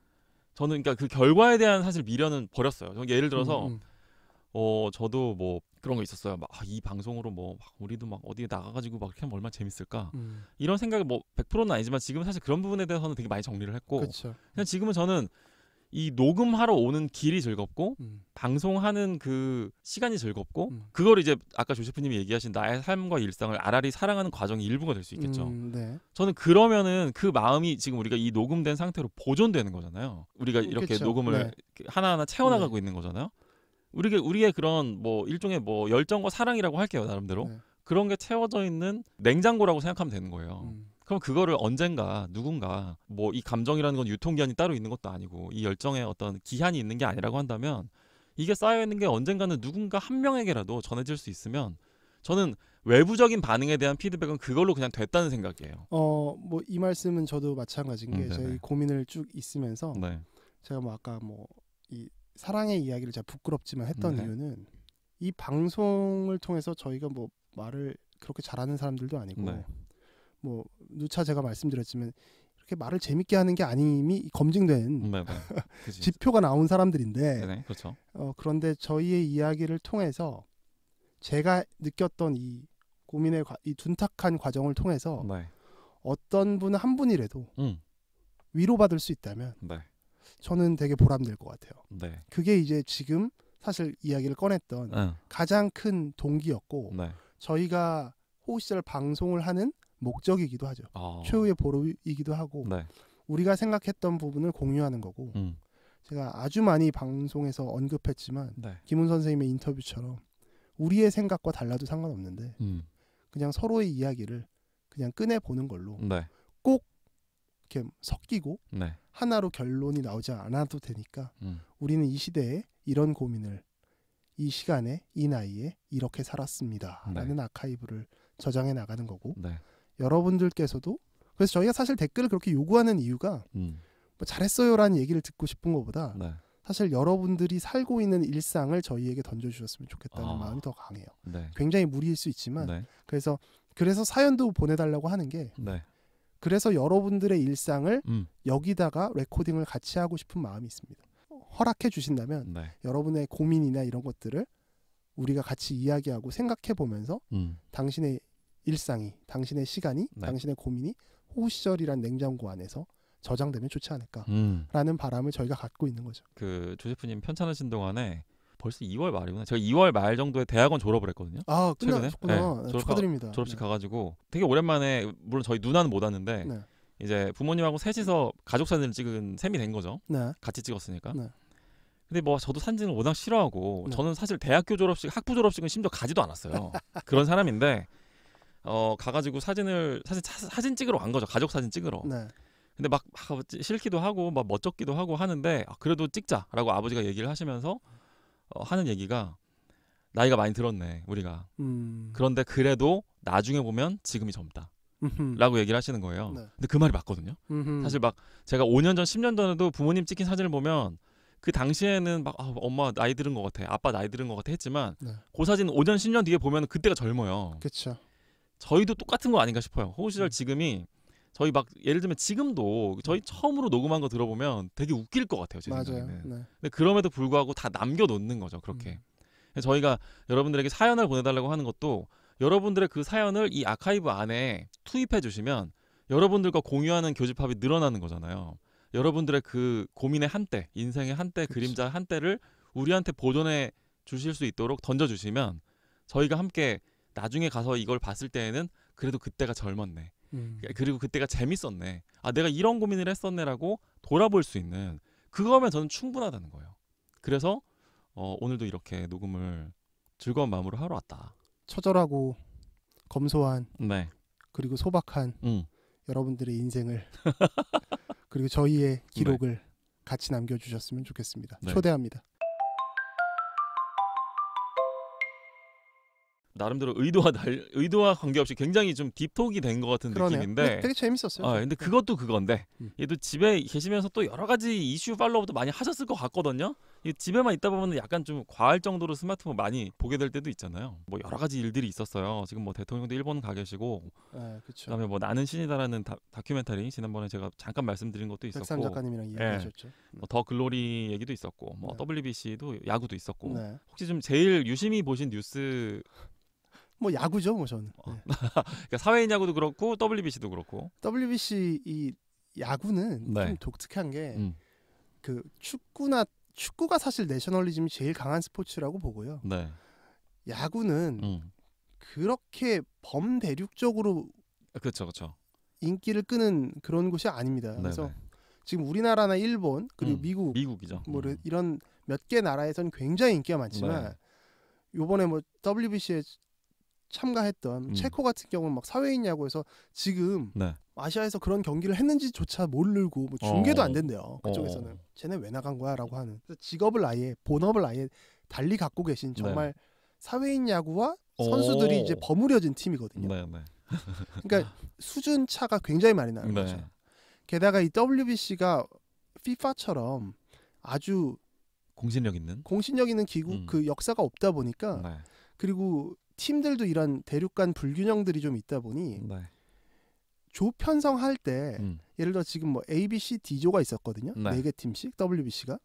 저는 그러니까 그 결과에 대한 사실 미련은 버렸어요. 예를 들어서 저도 뭐 그런 거 있었어요. 막 이 방송으로 뭐 막 우리도 막 어디에 나가가지고 막 이렇게 하면 얼마나 재밌을까. 이런 생각이 뭐 100%는 아니지만 지금 사실 그런 부분에 대해서는 되게 많이 정리를 했고, 그냥 지금은 저는 이 녹음하러 오는 길이 즐겁고 방송하는 그 시간이 즐겁고 그걸 이제 아까 조 셰프님이 얘기하신 나의 삶과 일상을 알알이 사랑하는 과정의 일부가 될 수 있겠죠. 저는 그러면은 그 마음이 지금 우리가 이 녹음된 상태로 보존되는 거잖아요. 우리가 이렇게 녹음을 하나하나 채워나가고 있는 거잖아요. 우리의 그런 뭐 일종의 뭐 열정과 사랑이라고 할게요, 나름대로. 그런 게 채워져 있는 냉장고라고 생각하면 되는 거예요. 그럼 그거를 언젠가 누군가 뭐 이 감정이라는 건 유통기한이 따로 있는 것도 아니고 이 열정에 어떤 기한이 있는 게 아니라고 한다면, 이게 쌓여있는 게 언젠가는 누군가 한 명에게라도 전해질 수 있으면 저는 외부적인 반응에 대한 피드백은 그걸로 그냥 됐다는 생각이에요. 뭐 이 말씀은 저도 마찬가지인 게 저희 고민을 쭉 있으면서 제가 뭐 아까 뭐 이 사랑의 이야기를 제가 부끄럽지만 했던 이유는 이 방송을 통해서 저희가 뭐 말을 그렇게 잘하는 사람들도 아니고 뭐 누차 제가 말씀드렸지만 그렇게 말을 재밌게 하는 게 아님이 검증된 지표가 나온 사람들인데 네네, 그렇죠. 그런데 저희의 이야기를 통해서 제가 느꼈던 이 고민의 이 둔탁한 과정을 통해서 네. 어떤 분 한 분이라도 위로받을 수 있다면 네. 저는 되게 보람될 것 같아요. 네. 그게 이제 지금 사실 이야기를 꺼냈던 가장 큰 동기였고 네. 저희가 호시절 방송을 하는 목적이기도 하죠. 최후의 보루이기도 하고 네. 우리가 생각했던 부분을 공유하는 거고 제가 아주 많이 방송에서 언급했지만 네. 김훈 선생님의 인터뷰처럼 우리의 생각과 달라도 상관없는데 그냥 서로의 이야기를 그냥 꺼내보는 걸로 네. 꼭 이렇게 섞이고 네. 하나로 결론이 나오지 않아도 되니까 우리는 이 시대에 이런 고민을 이 시간에 이 나이에 이렇게 살았습니다 라는 아카이브를 저장해 나가는 거고 여러분들께서도 그래서 저희가 사실 댓글을 그렇게 요구하는 이유가 뭐 잘했어요라는 얘기를 듣고 싶은 것보다 사실 여러분들이 살고 있는 일상을 저희에게 던져주셨으면 좋겠다는 마음이 더 강해요. 굉장히 무리일 수 있지만 그래서 사연도 보내달라고 하는 게 그래서 여러분들의 일상을 여기다가 레코딩을 같이 하고 싶은 마음이 있습니다. 허락해 주신다면 여러분의 고민이나 이런 것들을 우리가 같이 이야기하고 생각해 보면서 당신의 일상이, 당신의 시간이, 당신의 고민이 호시절이란 냉장고 안에서 저장되면 좋지 않을까라는 바람을 저희가 갖고 있는 거죠. 그 조세프님 편찮으신 동안에 벌써 2월 말이구나. 제가 2월 말 정도에 대학원 졸업을 했거든요. 아, 끝나셨구나. 네, 축하드립니다. 졸업식 가가지고 되게 오랜만에 물론 저희 누나는 못 왔는데 이제 부모님하고 셋이서 가족 사진을 찍은 셈이 된 거죠. 같이 찍었으니까. 근데 뭐 저도 사진을 워낙 싫어하고 저는 사실 대학교 졸업식, 학부 졸업식은 심지어 가지도 않았어요. 그런 사람인데 가가지고 사진 찍으러 간 거죠. 가족 사진 찍으러. 근데 막 싫기도 하고 막 멋쩍기도 하고 하는데 그래도 찍자라고 아버지가 얘기를 하시면서 하는 얘기가 나이가 많이 들었네 우리가. 그런데 그래도 나중에 보면 지금이 젊다. 라고 얘기를 하시는 거예요. 근데 그 말이 맞거든요. 사실 막 제가 5년 전 10년 전에도 부모님 찍힌 사진을 보면 그 당시에는 막 엄마 나이 들은 것 같아, 아빠 나이 들은 것 같아 했지만 그 사진 5년 10년 뒤에 보면 그때가 젊어요. 그렇죠. 저희도 똑같은 거 아닌가 싶어요. 호시절 지금이 저희 막 예를 들면 지금도 저희 처음으로 녹음한 거 들어보면 되게 웃길 것 같아요. 제 생각에는. 근데 그럼에도 불구하고 다 남겨놓는 거죠. 그렇게. 저희가 여러분들에게 사연을 보내달라고 하는 것도 여러분들의 그 사연을 이 아카이브 안에 투입해 주시면 여러분들과 공유하는 교집합이 늘어나는 거잖아요. 여러분들의 그 고민의 한때, 인생의 한때, 그림자 한때를 우리한테 보존해 주실 수 있도록 던져주시면 저희가 함께 나중에 가서 이걸 봤을 때에는 그래도 그때가 젊었네. 그리고 그때가 재밌었네. 아, 내가 이런 고민을 했었네라고 돌아볼 수 있는 그거면 저는 충분하다는 거예요. 그래서 오늘도 이렇게 녹음을 즐거운 마음으로 하러 왔다. 처절하고 검소한 그리고 소박한 여러분들의 인생을 그리고 저희의 기록을 같이 남겨주셨으면 좋겠습니다. 초대합니다. 나름대로 의도와 관계없이 굉장히 좀 딥톡이 된 것 같은 느낌인데 되게 재밌었어요. 근데 그것도 그건데 얘도 집에 계시면서 또 여러 가지 이슈 팔로우도 많이 하셨을 것 같거든요. 집에만 있다 보면 약간 좀 과할 정도로 스마트폰 많이 보게 될 때도 있잖아요. 뭐 여러 가지 일들이 있었어요. 지금 뭐 대통령도 일본 가 계시고 그다음에 뭐 나는 신이다라는 다큐멘터리 지난번에 제가 잠깐 말씀드린 것도 있었고 백삼 작가님이랑 이야기하셨죠. 뭐 더 글로리 얘기도 있었고 뭐 WBC도 야구도 있었고 혹시 좀 제일 유심히 보신 뉴스 뭐 야구죠, 뭐 저는. 그러니까 사회인 야구도 그렇고 WBC도 그렇고. WBC 이 야구는 좀 독특한 게 그 축구가 사실 내셔널리즘이 제일 강한 스포츠라고 보고요. 야구는 그렇게 범대륙적으로 그렇죠. 인기를 끄는 그런 곳이 아닙니다. 그래서 지금 우리나라나 일본 그리고 미국이죠. 뭐 이런 몇 개 나라에서는 굉장히 인기가 많지만 요번에 뭐 WBC에 참가했던 체코 같은 경우는 막 사회인 야구에서 지금 아시아에서 그런 경기를 했는지조차 모르고 뭐 중계도 안 된대요. 그쪽에서는. 쟤네 왜 나간 거야? 라고 하는. 그래서 본업을 아예 달리 갖고 계신 정말 사회인 야구와 선수들이 이제 버무려진 팀이거든요. 그러니까 수준 차가 굉장히 많이 나는 거죠. 게다가 이 WBC가 FIFA처럼 아주 공신력 있는 기구 그 역사가 없다 보니까 그리고 팀들도 이런 대륙 간 불균형들이 좀 있다 보니 조 편성할 때 예를 들어 지금 뭐 A, B, C, D조가 있었거든요. 네. 4개 팀씩 WBC가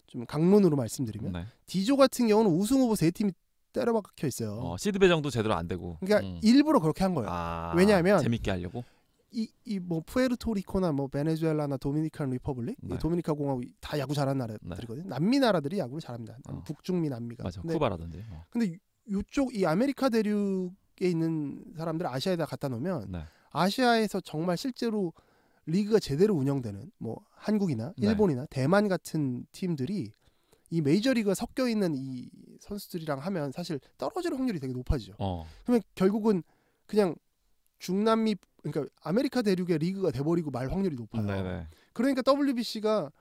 좀 강론으로 말씀드리면 네. D조 같은 경우는 우승 후보 3팀이 때려박혀 있어요. 시드 배정도 제대로 안 되고. 그러니까 일부러 그렇게 한 거예요. 왜냐하면 재밌게 하려고. 이 뭐 푸에르토리코나 뭐 베네수엘라나 도미니칸 리퍼블릭, 네. 도미니카 공화국 다 야구 잘하는 나라들이거든요. 남미 나라들이 야구를 잘합니다. 북중미 남미가. 맞아. 쿠바라든지. 근데 이쪽 이 아메리카 대륙에 있는 사람들 아시아에다 갖다 놓으면 네. 아시아에서 정말 실제로 리그가 제대로 운영되는 뭐 한국이나 네. 일본이나 대만 같은 팀들이 이 메이저리그가 섞여 있는 이 선수들이랑 하면 사실 떨어질 확률이 되게 높아지죠. 그러면 결국은 그냥 중남미 그러니까 아메리카 대륙의 리그가 돼버리고 말 확률이 높아요. 네네. 그러니까 WBC가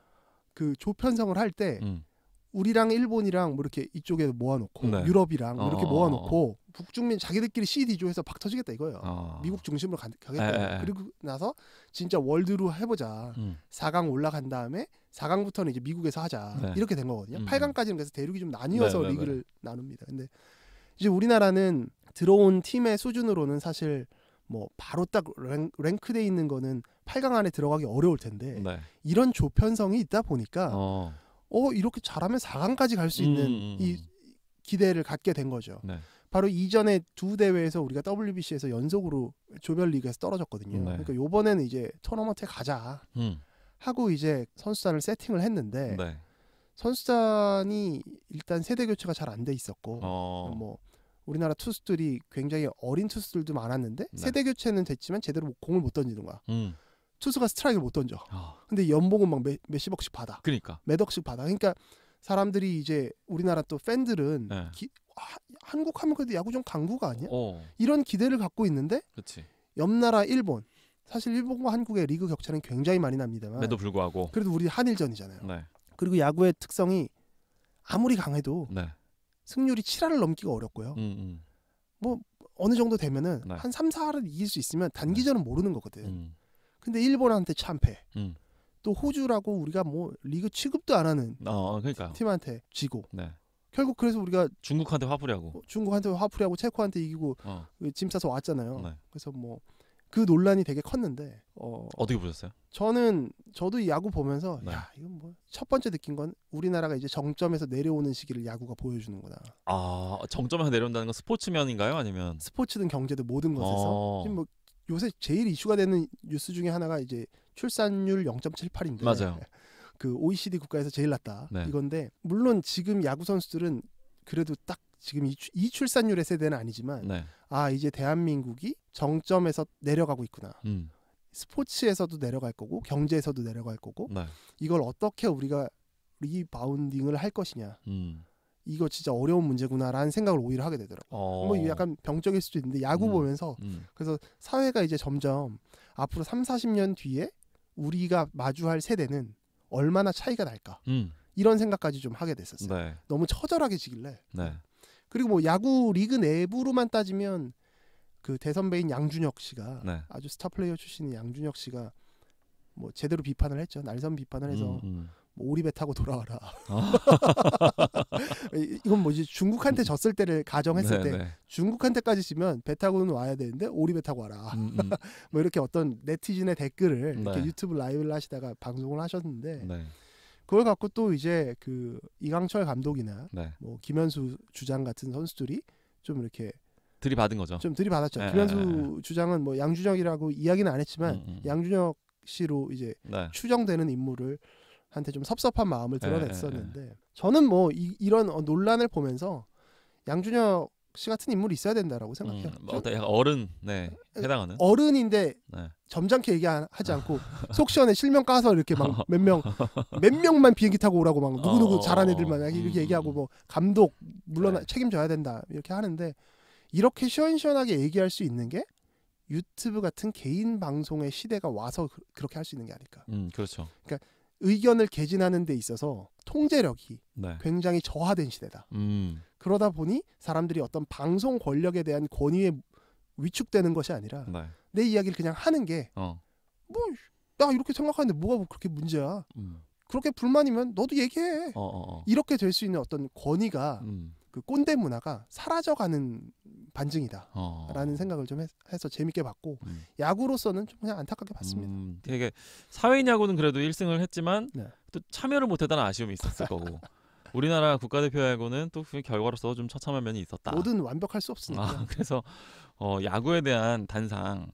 그 조 편성을 할 때 우리랑 일본이랑 뭐 이렇게 이쪽에 모아놓고 네. 유럽이랑 뭐 이렇게 모아놓고 북중미 자기들끼리 CD조에서 박 터지겠다 이거예요. 미국 중심으로 가겠다. 그리고 나서 진짜 월드로 해보자. 4강 올라간 다음에 4강부터는 이제 미국에서 하자. 네. 이렇게 된 거거든요. 8강까지는 그래서 대륙이 좀 나뉘어서 네. 리그를 나눕니다. 근데 이제 우리나라는 들어온 팀의 수준으로는 사실 뭐 바로 딱 랭크돼 있는 거는 8강 안에 들어가기 어려울 텐데 네. 이런 조편성이 있다 보니까 이렇게 잘하면 4강까지 갈 수 있는 이 기대를 갖게 된 거죠. 네. 바로 이전에 두 대회에서 우리가 WBC에서 연속으로 조별리그에서 떨어졌거든요. 네. 그러니까 이번에는 이제 토너먼트에 가자 하고 이제 선수단을 세팅을 했는데 네. 선수단이 일단 세대 교체가 잘 안 돼 있었고 뭐 우리나라 투수들이 굉장히 어린 투수들도 많았는데 네. 세대 교체는 됐지만 제대로 공을 못 던지는 거야. 투수가 스트라이크를 못 던져. 아. 근데 연봉은 막 몇십억씩 받아. 그러니까. 몇 억씩 받아. 그러니까 사람들이 이제 우리나라 또 팬들은 네. 한국 하면 그래도 야구 좀 강국가 아니야? 어. 이런 기대를 갖고 있는데 그렇지. 옆 나라 일본. 사실 일본과 한국의 리그 격차는 굉장히 많이 납니다만 매도 불구하고. 그래도 우리 한일전이잖아요. 네. 그리고 야구의 특성이 아무리 강해도 네. 승률이 7할을 넘기가 어렵고요. 뭐 어느 정도 되면은 네. 한 3, 4할을 이길 수 있으면 단기전은 모르는 거거든. 근데 일본한테 참패. 또 호주라고 우리가 뭐 리그 취급도 안 하는 그러니까. 팀한테 지고. 네. 결국 그래서 우리가 중국한테 화풀이하고 중국한테 화풀이하고 체코한테 이기고 짐 싸서 왔잖아요. 네. 그래서 뭐 그 논란이 되게 컸는데 어떻게 보셨어요? 저도 이 야구 보면서 네. 야 이건 뭐 첫 번째 느낀 건 우리나라가 이제 정점에서 내려오는 시기를 야구가 보여주는구나. 정점에서 내려온다는 건 스포츠면인가요? 아니면 스포츠든 경제든 모든 것에서 지금 뭐 요새 제일 이슈가 되는 뉴스 중에 하나가 이제 출산율 0.78인데 맞아요. 그 OECD 국가에서 제일 낮다 네. 이건데 물론 지금 야구 선수들은 그래도 딱 지금 이 출산율의 세대는 아니지만 네. 이제 대한민국이 정점에서 내려가고 있구나. 스포츠에서도 내려갈 거고 경제에서도 내려갈 거고 네. 이걸 어떻게 우리가 리바운딩을 할 것이냐. 이거 진짜 어려운 문제구나라는 생각을 오히려 하게 되더라고요. 뭐 약간 병적일 수도 있는데 야구 보면서 그래서 사회가 이제 점점 앞으로 3, 40년 뒤에 우리가 마주할 세대는 얼마나 차이가 날까. 이런 생각까지 좀 하게 됐었어요. 네. 너무 처절하게 지길래. 네. 그리고 뭐 야구 리그 내부로만 따지면 그 대선배인 양준혁 씨가 네. 아주 스타 플레이어 출신인 양준혁 씨가 뭐 제대로 비판을 했죠. 날선 비판을 해서 뭐 오리배 타고 돌아와라. 이건 뭐지 중국한테 졌을 때를 가정했을 때 네. 중국한테까지 지면 배 타고는 와야 되는데 오리배 타고 와라. 뭐 이렇게 어떤 네티즌의 댓글을 이렇게 네. 유튜브 라이브를 하시다가 방송을 하셨는데 네. 그걸 갖고 또 이제 그 이강철 감독이나 네. 뭐 김현수 주장 같은 선수들이 좀 이렇게 들이받은 거죠. 좀 들이받았죠. 네, 김현수 주장은 뭐 양준혁이라고 이야기는 안 했지만 양준혁 씨로 이제 네. 추정되는 인물을 한테 좀 섭섭한 마음을 드러냈었는데 저는 뭐 이런 논란을 보면서 양준혁 씨 같은 인물이 있어야 된다라고 생각해요. 약간 어른 해당하는 어른인데 네. 점잖게 얘기하지 않고 속 시원해 실명 까서 이렇게 막 몇 명만 비행기 타고 오라고 막 누구누구 잘한 애들만 이렇게 얘기하고 뭐 감독 물론 네. 책임져야 된다 이렇게 하는데 이렇게 시원시원하게 얘기할 수 있는 게 유튜브 같은 개인 방송의 시대가 와서 그렇게 할 수 있는 게 아닐까. 그렇죠. 그러니까 의견을 개진하는 데 있어서 통제력이 네. 굉장히 저하된 시대다. 그러다 보니 사람들이 어떤 방송 권력에 대한 권위에 위축되는 것이 아니라 네. 내 이야기를 그냥 하는 게 뭐 나 이렇게 생각하는데 뭐가 그렇게 문제야. 그렇게 불만이면 너도 얘기해. 이렇게 될 수 있는 어떤 권위가 그 꼰대 문화가 사라져가는 반증이다라는 생각을 좀 해서 재밌게 봤고 야구로서는 좀 그냥 안타깝게 봤습니다. 되게 사회인 야구는 그래도 1승을 했지만 네. 또 참여를 못했다는 아쉬움이 있었을 거고 우리나라 국가대표 야구는 또 그 결과로서 좀 처참한 면이 있었다. 뭐든 완벽할 수 없으니까. 그래서 야구에 대한 단상.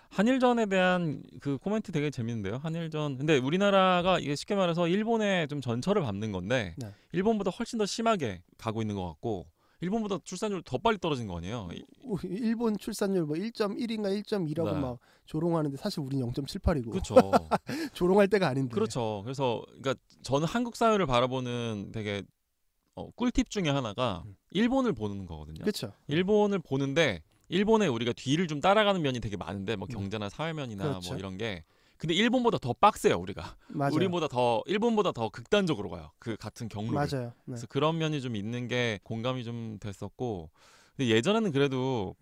한일전에 대한 그 코멘트 되게 재밌는데요. 한일전. 근데 우리나라가 이게 쉽게 말해서 일본에 좀 전철을 밟는 건데 네. 일본보다 훨씬 더 심하게 가고 있는 것 같고 일본보다 출산율 더 빨리 떨어진 거 아니에요? 일본 출산율 뭐 1.1인가 1.2라고 네. 막 조롱하는데 사실 우리는 0.78이고. 그렇죠. 조롱할 때가 아닌데. 그렇죠. 그래서 그러니까 저는 한국 사회를 바라보는 되게 꿀팁 중에 하나가 일본을 보는 거거든요. 그렇죠. 일본을 보는데 일본에 우리가 뒤를 좀 따라가는 면이 되게 많은데 뭐 경제나 사회면이나 그렇죠. 뭐 이런 게 근데 일본보다 더 빡세요 우리가. 맞아요. 일본보다 더 극단적으로 가요. 그 같은 경로를. 맞아요. 네. 그래서 그런 면이 좀 있는 게 공감이 좀 됐었고 근데 예전에는 그래도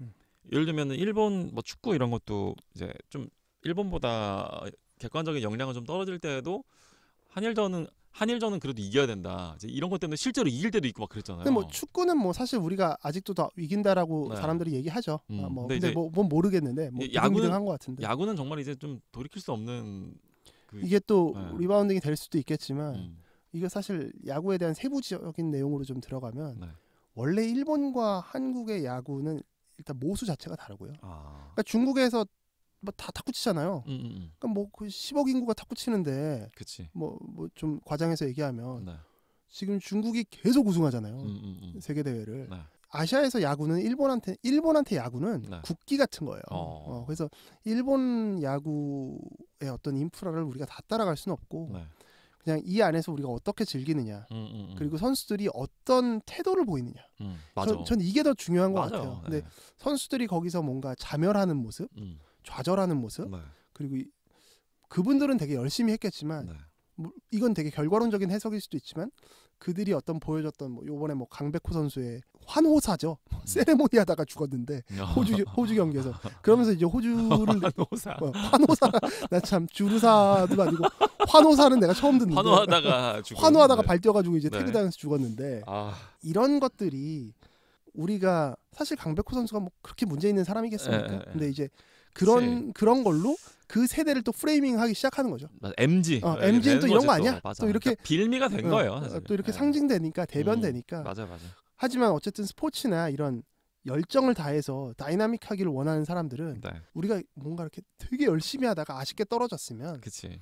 예를 들면 일본 뭐 축구 이런 것도 이제 좀 일본보다 객관적인 역량은 좀 떨어질 때에도 한일전은 그래도 이겨야 된다. 이제 이런 것 때문에 실제로 이길 때도 있고 막 그랬잖아요. 근데 뭐 축구는 뭐 사실 우리가 아직도 더 이긴다라고 네. 사람들이 얘기하죠. 근데 이제 뭐 모르겠는데 뭐 비등비등한 것 같은데. 야구는 정말 이제 좀 돌이킬 수 없는 이게 또 네. 리바운딩이 될 수도 있겠지만 이게 사실 야구에 대한 세부적인 내용으로 좀 들어가면 네. 원래 일본과 한국의 야구는 일단 모수 자체가 다르고요. 그러니까 중국에서 뭐 다 탁구 치잖아요. 그러니까 뭐 그 10억 인구가 탁구 치는데 그치. 뭐 좀 과장해서 얘기하면 네. 지금 중국이 계속 우승하잖아요. 세계 대회를. 네. 아시아에서 야구는 일본한테 야구는 네. 국기 같은 거예요. 그래서 일본 야구의 어떤 인프라를 우리가 다 따라갈 수는 없고 네. 그냥 이 안에서 우리가 어떻게 즐기느냐 그리고 선수들이 어떤 태도를 보이느냐. 전 이게 더 중요한 것 같아요. 근데 선수들이 거기서 뭔가 자멸하는 모습, 좌절하는 모습, 네. 그리고 그분들은 되게 열심히 했겠지만 네. 뭐 이건 되게 결과론적인 해석일 수도 있지만 그들이 어떤 보여줬던 뭐 요번에 뭐 강백호 선수의 환호사죠. 세레모니 하다가 죽었는데 호주 경기에서 그러면서 이제 호주를 환호사 나 참 주루사도 아니고 환호사는 내가 처음 듣는데 환호하다가 발 뛰어가지고 이제 태그 당해서 죽었는데 이런 것들이 우리가 사실 강백호 선수가 뭐 그렇게 문제 있는 사람이겠습니까? 근데 이제 그런 걸로 그 세대를 또 프레이밍하기 시작하는 거죠. MZ는 또 이런 거 아니야? 맞아. 또 이렇게 그러니까 빌미가 된 거예요. 사실. 또 이렇게 상징되니까 대변되니까. 맞아. 하지만 어쨌든 스포츠나 이런 열정을 다해서 다이나믹하기를 원하는 사람들은 우리가 뭔가 이렇게 되게 열심히 하다가 아쉽게 떨어졌으면 그치.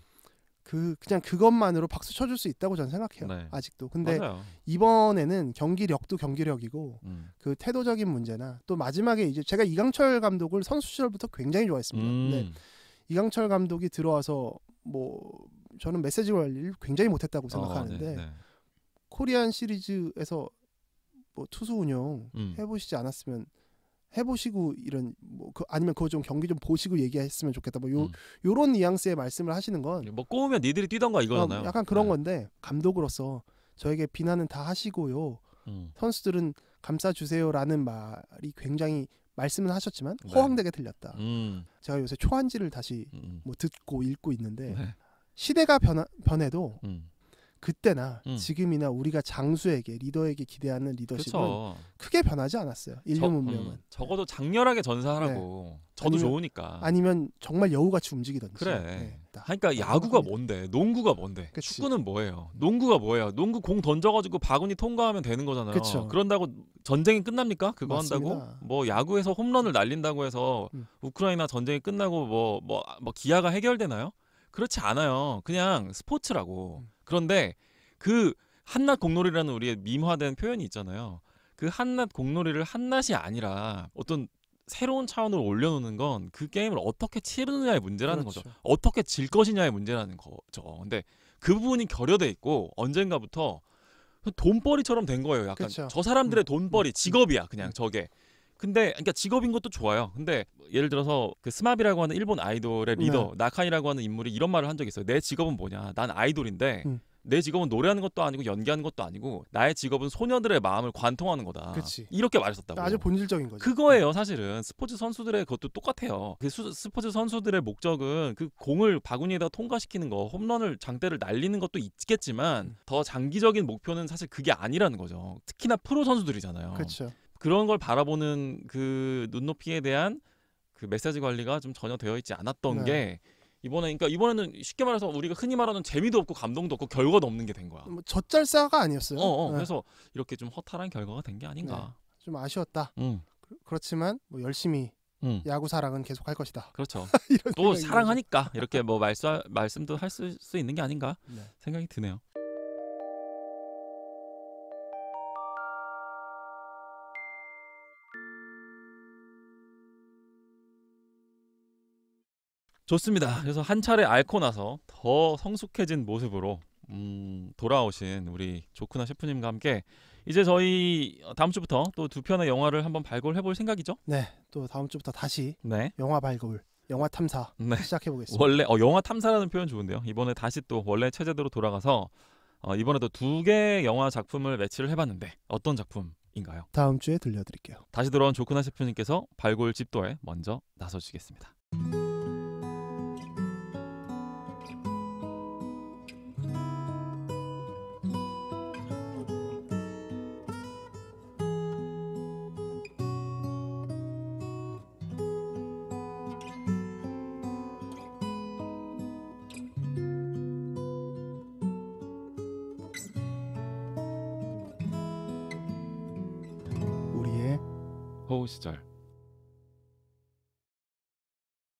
그냥 그것만으로 박수 쳐줄 수 있다고 저는 생각해요. 아직도. 근데 맞아요. 이번에는 경기력도 경기력이고 그 태도적인 문제나 또 마지막에 이제 제가 이강철 감독을 선수 시절부터 굉장히 좋아했습니다. 근데 이강철 감독이 들어와서 뭐 저는 메시지 관리를 굉장히 못했다고 생각하는데 코리안 시리즈에서 뭐 투수 운영 해보시지 않았으면 해보시고 이런 뭐 아니면 그거 좀 경기 좀 보시고 얘기했으면 좋겠다. 뭐 요런 뉘앙스의 말씀을 하시는 건 뭐 꼬우면 니들이 뛰던가 이거잖아요. 약간 그런 건데 감독으로서 저에게 비난은 다 하시고요. 선수들은 감싸주세요라는 말이 굉장히 말씀은 하셨지만 허황되게 들렸다. 제가 요새 초한지를 다시 뭐 듣고 읽고 있는데 시대가 변해도 그때나 지금이나 우리가 장수에게 리더에게 기대하는 리더십은 크게 변하지 않았어요. 인류 문명은. 적어도 장렬하게 전사하라고. 저도 좋으니까. 아니면 정말 여우같이 움직이던지. 그래. 그러니까 야구가 뭔데? 농구가 뭔데? 그치. 축구는 뭐예요? 농구가 뭐예요? 농구 공 던져가지고 바구니 통과하면 되는 거잖아요. 그쵸. 그런다고 전쟁이 끝납니까? 그거 맞습니다. 한다고? 뭐 야구에서 홈런을 날린다고 해서 우크라이나 전쟁이 끝나고 뭐 기아가 해결되나요? 그렇지 않아요. 그냥 스포츠라고. 그런데 그 한낱 공놀이라는 우리의 밈화된 표현이 있잖아요. 그 한낱 공놀이를 한낱이 아니라 어떤 새로운 차원으로 올려놓는 건 그 게임을 어떻게 치르느냐의 문제라는 거죠. 어떻게 질 것이냐의 문제라는 거죠. 근데 그 부분이 결여돼 있고 언젠가부터 돈벌이처럼 된 거예요. 약간 저 사람들의 돈벌이 직업이야. 그냥 저게. 근데 그러니까 직업인 것도 좋아요. 근데 예를 들어서 그 스마비라고 하는 일본 아이돌의 리더 나카이라고 하는 인물이 이런 말을 한 적이 있어요. 내 직업은 뭐냐? 난 아이돌인데 내 직업은 노래하는 것도 아니고 연기하는 것도 아니고 나의 직업은 소녀들의 마음을 관통하는 거다. 그치. 이렇게 말했었다고. 아주 본질적인 거죠. 그거예요, 사실은. 스포츠 선수들의 것도 똑같아요. 스포츠 선수들의 목적은 그 공을 바구니에다 통과시키는 거, 홈런을 장대를 날리는 것도 있겠지만 더 장기적인 목표는 사실 그게 아니라는 거죠. 특히나 프로 선수들이잖아요. 그렇죠. 그런 걸 바라보는 그 눈높이에 대한 그 메시지 관리가 좀 전혀 되어 있지 않았던 게 이번에는 쉽게 말해서 우리가 흔히 말하는 재미도 없고 감동도 없고 결과도 없는 게 된 거야. 뭐 젖잘싸가 아니었어요. 네. 그래서 이렇게 좀 허탈한 결과가 된 게 아닌가. 네. 좀 아쉬웠다. 그렇지만 뭐 열심히 야구 사랑은 계속할 것이다. 그렇죠. 또 사랑하니까 이렇게 뭐 말씀도 할 수 있는 게 아닌가 생각이 드네요. 좋습니다. 그래서 한 차례 앓고 나서 더 성숙해진 모습으로 돌아오신 우리 조크나 셰프님과 함께 이제 저희 다음 주부터 또 두 편의 영화를 한번 발굴해볼 생각이죠? 네, 또 다음 주부터 다시 영화 발굴, 영화 탐사 시작해보겠습니다. 원래 영화 탐사라는 표현 좋은데요. 이번에 다시 또 원래 체제대로 돌아가서 이번에도 2개의 영화 작품을 매치를 해봤는데 어떤 작품인가요? 다음 주에 들려드릴게요. 다시 돌아온 조크나 셰프님께서 발굴 집도에 먼저 나서주시겠습니다. 호우 시절